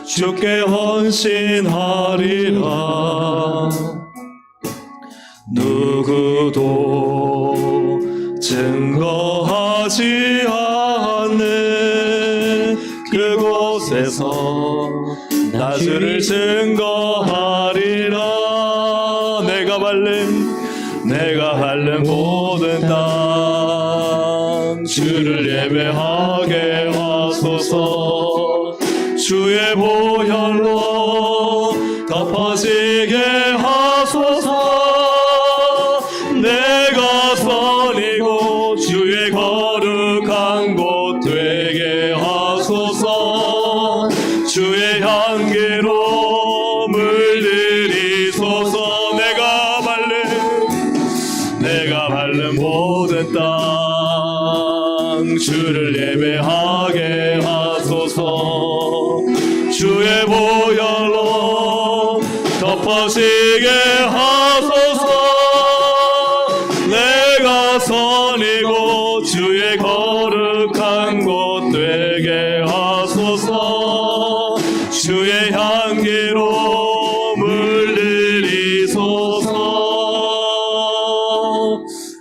주께 헌신하리라. 누구도 증거하지 않는 그곳에서 나 주를 증거하리라. 내가 밟는 모든 땅 주를 예배하게 하소서. 주의 보혈로 덮어지게 하소서. 내가 선이고 주의 거룩한 곳 되게 하소서. 주의 향기로 물들이소서. 내가 밟는 주를 예배하게 하소서. 주의 보혈로 덮어지게 하소서. 내가 선이고 주의 거룩한 곳 되게 하소서. 주의 향기로 물들이소서.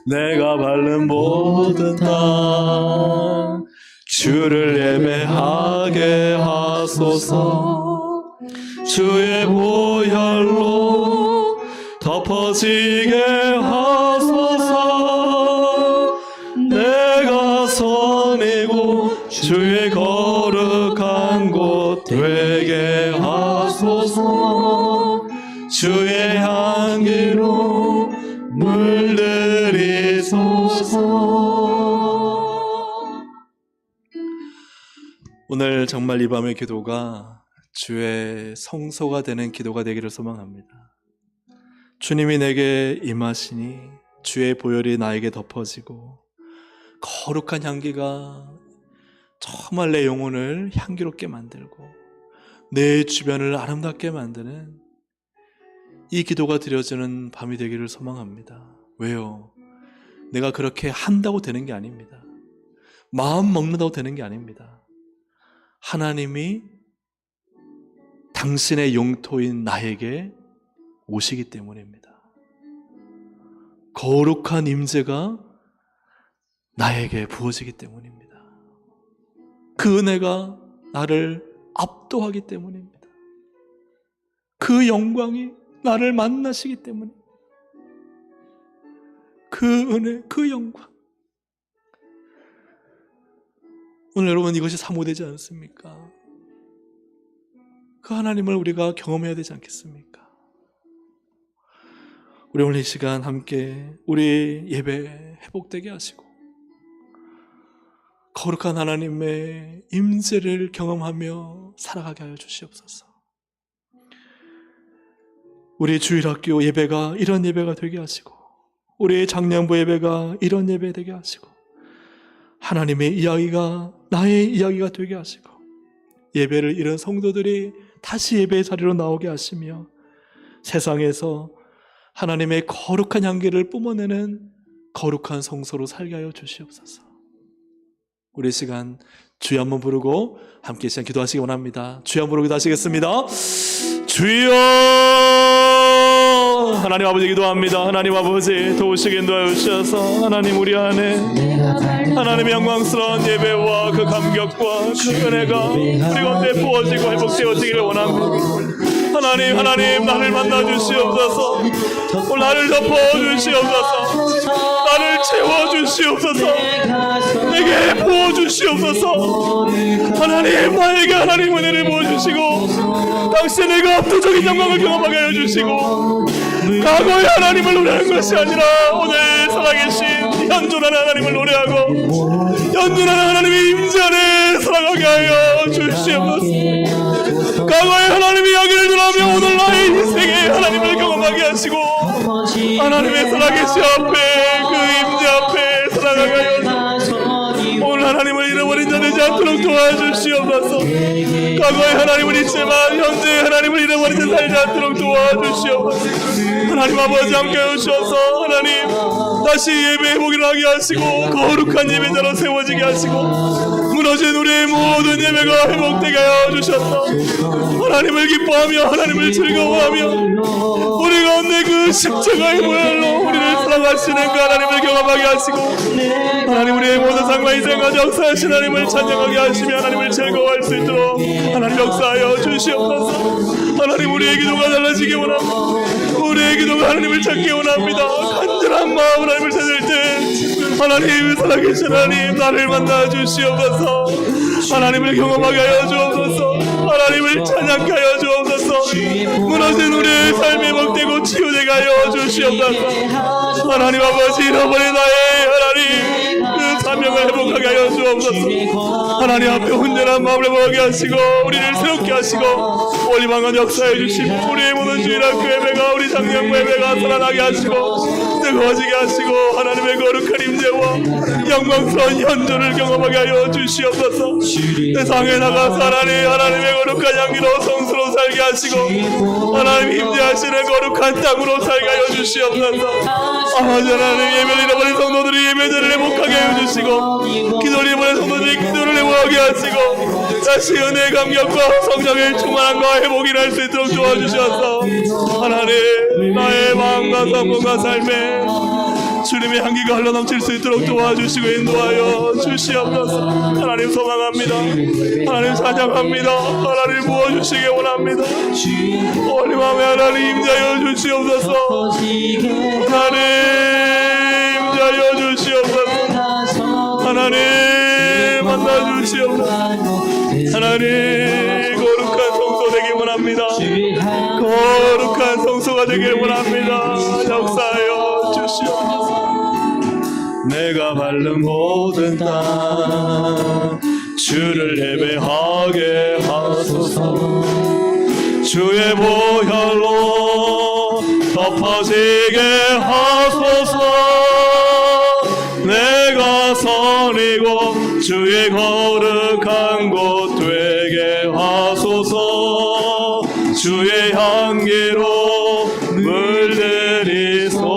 내가 밟는 모든 땅 주를 예배하게 하소서. 주의 보혈로 덮어지게 하소서. 내가 선이고 주의 거룩한 곳 되게 하소서. 주의 향기로 물들이소서. 오늘 정말 이 밤의 기도가 주의 성소가 되는 기도가 되기를 소망합니다. 주님이 내게 임하시니 주의 보혈이 나에게 덮어지고 거룩한 향기가 정말 내 영혼을 향기롭게 만들고 내 주변을 아름답게 만드는 이 기도가 드려지는 밤이 되기를 소망합니다. 왜요? 내가 그렇게 한다고 되는 게 아닙니다. 마음 먹는다고 되는 게 아닙니다. 하나님이 당신의 영토인 나에게 오시기 때문입니다. 거룩한 임재가 나에게 부어지기 때문입니다. 그 은혜가 나를 압도하기 때문입니다. 그 영광이 나를 만나시기 때문에 그 은혜, 그 영광. 오늘 여러분 이것이 사모되지 않습니까? 그 하나님을 우리가 경험해야 되지 않겠습니까? 우리 오늘 이 시간 함께 우리 예배 회복되게 하시고 거룩한 하나님의 임재를 경험하며 살아가게 하여 주시옵소서. 우리 주일학교 예배가 이런 예배가 되게 하시고 우리 장년부 예배가 이런 예배 되게 하시고 하나님의 이야기가 나의 이야기가 되게 하시고 예배를 잃은 성도들이 다시 예배의 자리로 나오게 하시며 세상에서 하나님의 거룩한 향기를 뿜어내는 거룩한 성소로 살게 하여 주시옵소서. 우리 시간 주여 한번 부르고 함께 시간 기도하시기 원합니다. 주여 한번 부르고 하시겠습니다. 주여! 하나님 아버지 기도합니다. 하나님 아버지 도우시게 인도하여 주셔서 하나님 우리 안에 하나님의 영광스러운 예배와 그 감격과 그 은혜가 우리 가운데 부어지고 회복되어지기를 원합니다. 하나님 나를 만나 주시옵소서. 나를 덮어 주시옵소서. 나를 채워 주시옵소서. 내게 부어 주시옵소서. 하나님 나에게 하나님 은혜를 부어 주시고 당신의 내가 압도적인 영광을 경험하게 하여 주시고 과거의 하나님을 노래하는 것이 아니라 오늘 살아계신 현존하는 하나님을 노래하고 현존하는 하나님의 임재 안에 살아가게 하여 주시옵소서. 과거의 하나님의 이야기를 들으며 오늘 나의 인생에 하나님을 경험하게 하시고 하나님의 살아계신 앞에 그 임재 앞에 살아가게 하여 오늘 하나님을 잃어버린 자 되지 않도록 도와주시옵소서. 과거의 하나님을 잊지만 현재의 하나님을 잃어버린 자 살지 않도록 도와주시옵소서. 하나님 아버지 함께 해주셔서 하나님 다시 예배 회복을 하게 하시고 거룩한 예배자로 세워지게 하시고 무너진 우리의 모든 예배가 회복되게 하여 주셔서 하나님을 기뻐하며 하나님을 즐거워하며 우리 가운데 그 십자가의 보혈로 우리를 사랑하시는 그 하나님을 경험하게 하시고 하나님 우리의 모든 상과 인생과 역사하신 하나님을 찬양하게 하시며 하나님을 즐거워할 수 있도록 하나님 역사하여 주시옵소서. 하나님 우리의 기도가 달라지기 원합니다. 우리의 기도가 하나님을 찾기 원합니다. 간절한 마음 하나님을 찾을 때 하나님 살아계신 하나님 나를 만나 주시옵소서. 하나님을 경험하게 하여 주옵소서. 하나님을 찬양케 하여 주옵소서. 무너진 우리의 삶이 복되고 치유되게 하여 주시옵소서. 하나님 아버지 잃어버린 나의 하나님 그 사명을 회복하게 하여 주옵소서. 하나님 앞에 온전한 마음을 먹게 하시고 우리를 새롭게 하시고 올리방한 역사해 주시고 우리의 모든 주일학교 예배가 우리 장년부 예배가 살아나게 하시고 뜨거워지게 하시고 하나님의 거룩한 임재와 영광스러운 현존을 경험하게 하여 주시옵소서. 세상에 나가서 하나님의 거룩한 향기로 성수로 살게 하시고 하나님 임재하시는 거룩한 땅으로 살게 하여 주시옵소서. 아버지 하나님, 예배를 잃어버린 성도들이 예배자를 회복하게 하여 주시고 기도를 잃어버린 성도들이 기도를 회복하게 하시고 다시 은혜의 감격과 성령의 충만함과 회복이 날 수 있도록 도와주셔서 하나님, 나의 마음과 삶과 삶에 주님의 향기가 흘러넘칠 수 있도록 도와주시고 인도하여 주시옵소서. 하나님 소망합니다. 하나님 찬양합니다. 하나님 부어주시기 원합니다. 우리 마음에 하나님 임재하여 주시옵소서. 하나님 임재하여 주시옵소서. 하나님 만나 주시옵소서. 하나님 거룩한 성소 되길 원합니다. 거룩한 성소가 되길 원합니다. 역사하여 주시옵소서. 내가 밟는 모든 땅 주를 예배하게 하소서. 주의 보혈로 덮어지게 하소서. 내가 선이고 주의 거룩한 곳 되게 하소서. 주의 향기로 물들이소서.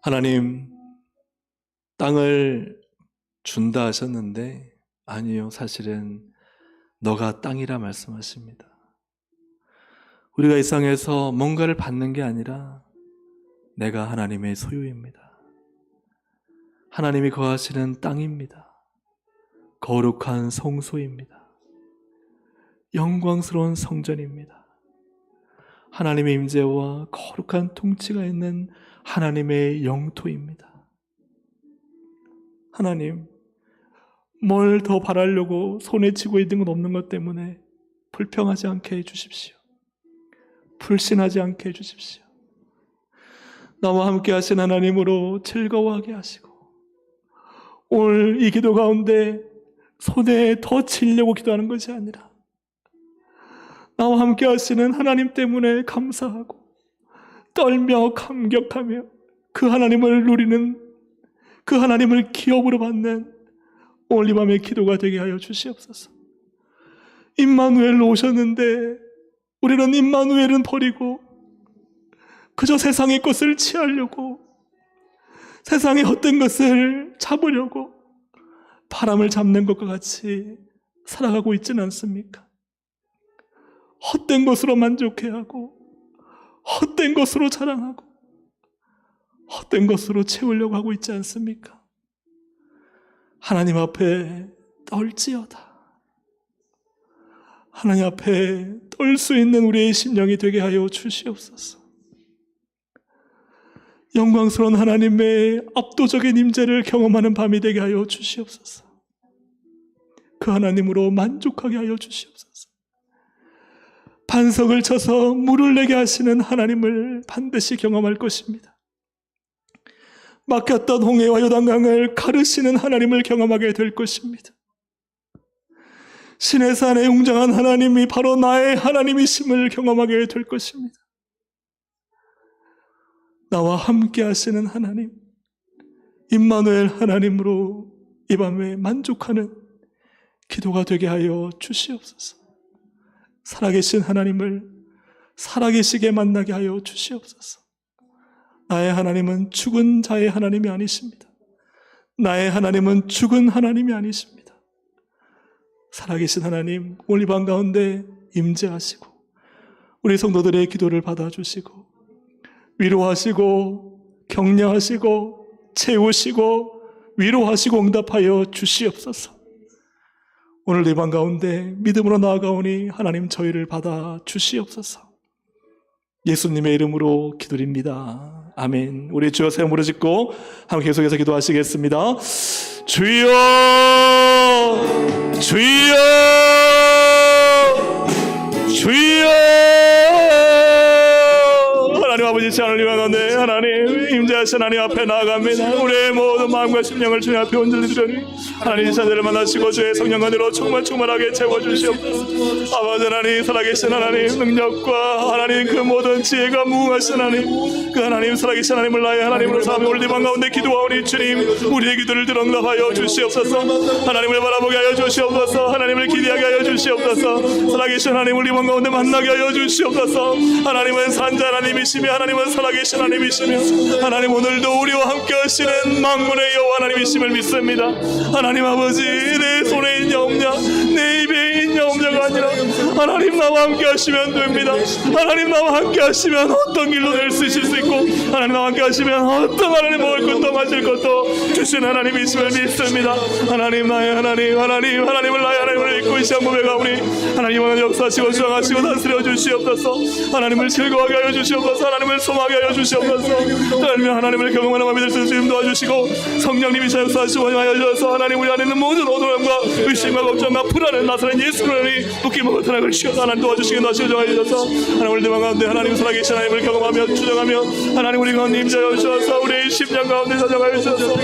하나님, 땅을 준다 하셨는데 아니요, 사실은 너가 땅이라 말씀하십니다. 우리가 이 세상에서 뭔가를 받는 게 아니라 내가 하나님의 소유입니다. 하나님이 거하시는 땅입니다. 거룩한 성소입니다. 영광스러운 성전입니다. 하나님의 임재와 거룩한 통치가 있는 하나님의 영토입니다. 하나님, 뭘 더 바라려고 손에 쥐고 있는 건 없는 것 때문에 불평하지 않게 해주십시오. 불신하지 않게 해주십시오. 나와 함께 하신 하나님으로 즐거워하게 하시고 오늘 이 기도 가운데 손에 더 치려고 기도하는 것이 아니라 나와 함께 하시는 하나님 때문에 감사하고 떨며 감격하며 그 하나님을 누리는, 그 하나님을 기업으로 받는 오늘 이 밤의 기도가 되게 하여 주시옵소서. 임마누엘로 오셨는데 우리는 임마누엘은 버리고 그저 세상의 것을 취하려고, 세상의 헛된 것을 잡으려고 바람을 잡는 것과 같이 살아가고 있지는 않습니까? 헛된 것으로 만족해하고 헛된 것으로 자랑하고 헛된 것으로 채우려고 하고 있지 않습니까? 하나님 앞에 떨지어다. 하나님 앞에 떨 수 있는 우리의 심령이 되게 하여 주시옵소서. 영광스러운 하나님의 압도적인 임재를 경험하는 밤이 되게 하여 주시옵소서. 그 하나님으로 만족하게 하여 주시옵소서. 반석을 쳐서 물을 내게 하시는 하나님을 반드시 경험할 것입니다. 막혔던 홍해와 요단강을 가르시는 하나님을 경험하게 될 것입니다. 신의 산에 웅장한 하나님이 바로 나의 하나님이심을 경험하게 될 것입니다. 나와 함께 하시는 하나님, 임마누엘 하나님으로 이 밤에 만족하는 기도가 되게 하여 주시옵소서. 살아계신 하나님을 살아계시게 만나게 하여 주시옵소서. 나의 하나님은 죽은 자의 하나님이 아니십니다. 나의 하나님은 죽은 하나님이 아니십니다. 살아계신 하나님, 오늘 이 밤 가운데 임재하시고 우리 성도들의 기도를 받아주시고 위로하시고 격려하시고 채우시고 위로하시고 응답하여 주시옵소서. 오늘 이 밤 가운데 믿음으로 나아가오니 하나님 저희를 받아 주시옵소서. 예수님의 이름으로 기도드립니다. 아멘. 우리 주여 세 무릎 짓고 함께 계속해서 기도하시겠습니다. 주여, 주여, 주여. 하나님 아버지 아버지 찬을 위하건대 하나님 임재하신 하나님 앞에 나아갑니다. 우리의 모든 마음과 심령을 주님 앞에 온전히 하나님 자들을 만나시고 주의 성령과 내로 충만하게 채워주시옵소서. 아버지 하나님 살아계신 하나님 능력과 하나님 그 모든 지혜가 무궁하신 하나님 그 하나님 살아계신 하나님을 나의 하나님으로 삼아 오늘 방 가운데 기도하오니 주님 우리의 기도를 들응답하여 주시옵소서. 하나님을 바라보게 하여 주시옵소서. 하나님을 기대하게 하여 주시옵소서. 살아계신 하나님 우리 방 가운데 만나게 하여 주시옵소서. 하나님은 산자 하나님이시며 하나님은 살아계신 하나님이시며 하나님 오늘도 우리와 함께 하시는 만군의 여호와 하나님이심을 믿습니다. 하나님 아버지 내 손에 있냐 없냐 내 입에 있냐 없냐가 아니라 하나님 나와 함께 하시면 됩니다. 하나님 나와 함께 하시면 어떤 길로 낼 수 있을 수 있고 하나님 나와 함께 하시면 어떤 하나님 먹을 것도 마실 것도 주신 하나님이심을 믿습니다. 하나님 나의 하나님을 나의 하나님을 믿고 이 시간 몸에 가오니 하나님은 역사하시고 주장하시고 다스려 주시옵소서. 하나님을 즐거워하게 하여 주시옵소서. 하나님을 소망하게 하여 주시옵소서. 하나님을 경험하는 마음이 될 수 있도록 도와주시고 성령님이 역사하시고 하여 주셔서 하나님 우리 안에 있는 모든 어두움과 의심과 걱정과 불안을 나사렛 예수 그리스도의 묶임을 타락을 시켜서 하나님 도와주시고 다시 정하여 주셔서 하나님 우리 방 가운데 하나님 살아계신 하나님을 경험하며 주장하며 하나님 우리 가운데 임재하여 주셔서 우리의 심령 가운데 사정하여 주셔서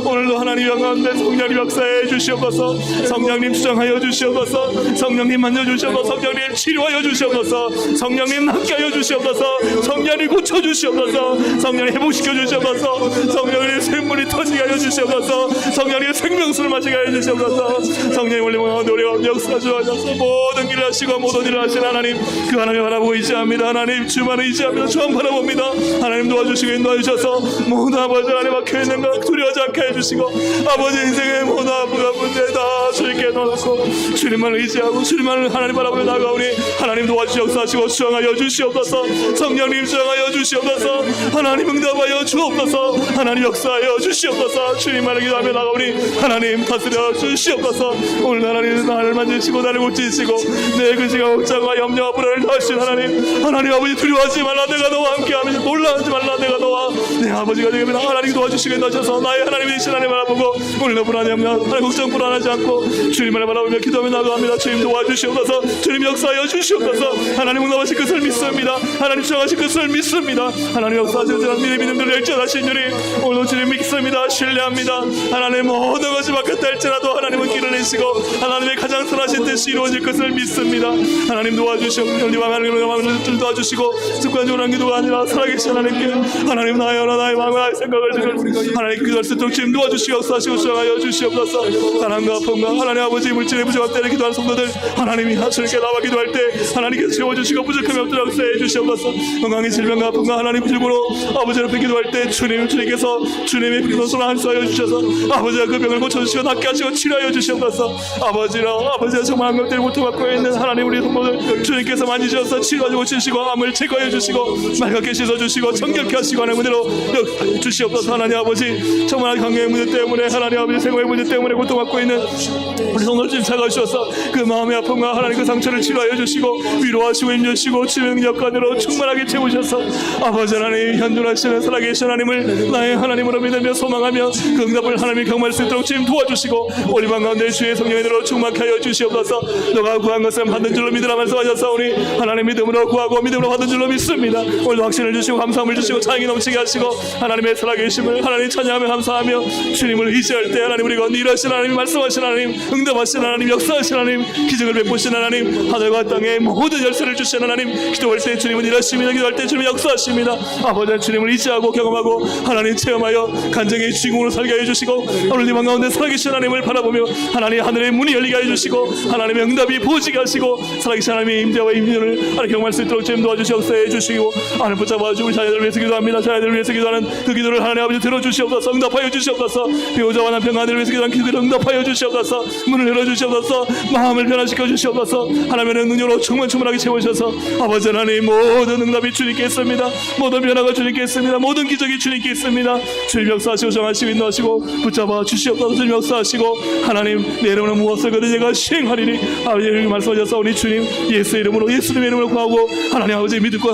오늘도 하나님 가운데 성령님 역사해 주시옵소서. 성령님 주장하여 주시옵소서. 성령님 만져주시옵소서. 성령님 치료하여 주시옵소서. 성령님 낫게 하여 주시옵소서. 성령님 고쳐 주시옵소서. 성령님 회복시켜 주시옵소서. 성령님 샘물이 터지게 하여 주시옵소서. 성령님 생명수를 마시게 하여 주시옵소서. 성령님 올리면 우리가 역사 주하셔서 모든 길을 하시고 모든 일을 하신 하나님 그 하나님 바라보고 의지합니다. 하나님 주만 의지합니다. 주만 바라봅니다. 하나님 도와주시고 인도해 주셔서 모든 아버지 하나님 막혀있는 것 두려워하지 않게 해주시고 아버지 인생의 모든 아프가 문제 다 주님께 넣어놓고 주님만 의지하고 주님만 하나님 바라보며 나가오니 하나님 도와주시 역사하시고 수정하여 주시옵소서. 성령님 수정하여 주시옵소서. 하나님 응답하여 주옵소서. 하나님 역사하여 주시옵소서. 주님만을 기도하며 나가오니 하나님 다스려 주시옵소서. 오늘 하나님 나를 만지시고 나를 고치시고 내 근심과 걱정과 염려와 불안을 다하신 하나님 아버지 두려워하지 말라. 내가 너와 함께하며 놀라지 말라. 내가 너와 내 아버지가 되겠습니다. 하나님 도와주시게 하셔서 나의 하나님이 되신 하나님 바라보고 오늘도 불안하지 하나님 걱정 불안하지 않고 주님만을 바라보며 기도하며 나아갑니다. 주님 도와주시옵소서. 주님 역사하여 주시옵소서. 하나님 응답하실 것을 믿습니다. 하나님 주장하실 것을 믿습니다. 하나님 역사하실 것을 믿는 들을 일전하신 주님 오늘도 주님 믿습니다. 신뢰합니다. 하나님 모든 것이 바뀌었다 할지라도 하나님은 길을 내시고 하나님의 가장 선하신 뜻이 이루어질 것을 믿습니다. 하나님 도와주시옵소서. 하나님의 마음을 도와주시고 습관적으로 한 기도가 아니라 살아계신 하나님께 하나님 나의 마음과 나의 생각을 지금 하나님 기도할 수 있도록 주님 도와주시고 역사하시고 주장하여 주시옵소서. 가난과 아픔과 하나님 아버지 물질의 부족할 때를 기도하는 성도들 하나님이 주님께 나와 기도할 때 하나님께서 채워주시고 부족함이 없도록 역사해 주시옵소서. 건강의 질병과 아픔과 하나님 질고로 아버지 앞에 기도할 때 주님께서 주님의 비로소를 안수하여 주셔서 아버지가 그 병을 고쳐주시고 낫게 하시고 치료하여 주시옵소서. 아버지가 정말 안경대를 고통받고 있는 하나님 우리 성도들 주님께서 만지셔서 치료하고 고치시고 암을 제거해 주시고 맑게 씻어주시고 정결케 하시고 하나님 은혜로 주시옵소서. 하나님 아버지 정말 강경의 문제 때문에 하나님 아버지 생활의 문제 때문에 고통받고 있는 우리 성도들 주님 찾아주셔서 그 마음의 아픔과 하나님 그 상처를 치료하여 주시고 위로하시고 힘주시고 치명 역관으로 충만하게 채우셔서 아버지 하나님 현존하시는 살아계신 하나님을 나의 하나님으로 믿으며 소망하며 그 응답을 하나님이 경험할 수 있도록 주님 도와주시고 우리 방 가운데 주의 성령의 은혜로 충만케 하여 주시옵소서. 너가 구한 것은 받은 줄로 믿으라 말씀하셨사오니 하나님 믿음으로 구하고 믿음으로 받은 줄로 믿습니다. 오늘도 확신을 주시고 감사함을 주시고 찬양이 넘치게 하시고 하나님의 살아계심을 하나님 찬양하며 감사하며 주님을 의지할 때 하나님 우리가 일하신 하나님 말씀하신 하나님 응답하신 하나님 역사하신 하나님 기적을 베푸신 하나님 하늘과 땅의 모든 열쇠를 주신 하나님 기도할 때 주님은 일하십니다. 기도할 때 주님은 역사하십니다. 아버지 주님을 의지하고 경험하고 하나님 체험하여 간증의 주인공으로 살게 해주시고 오늘 이 방 가운데 살아계신 하나님을 바라보며 하나님 하늘의 문이 열리게 해주시고 하나님의 응답이 보지게 하시고 살아계신 하나님의 임재와 임신을 하나님 경험할 수 있도록 주님 도와주시 역사해 주시고 하나님 붙잡아주고 우리 자녀들을 위해서 기도합니다. 자녀들을 위해서 기도하는 그 기도를 하나님 아버지 들어주시옵소서. 응답하여 주시옵소서. 배우자와 남편과 아들을 위해서 기도하는 기도를 응답하여 주시옵소서. 문을 열어주시옵소서. 마음을 변화시켜 주시옵소서. 하나님의 능력으로 충만하게 채우셔서 아버지 하나님 모든 응답이 주님께 있습니다. 모든 변화가 주님께 있습니다. 모든 기적이 주님께 있습니다. 주님 역사하시고 정하시고 인도하시고 붙잡아 주시옵소서. 주님 역사하시고 하나님 내 이름으로 무엇을 그들 제가 시행하리니 아버지 말씀하셨사오니 주님 예수의 이름으로 예수님의 이름으로 구하고 하나님 아버지 믿고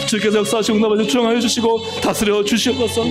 주께서 역사하시고 응답하시고 주장하여 주시고 다스려 주시옵소서.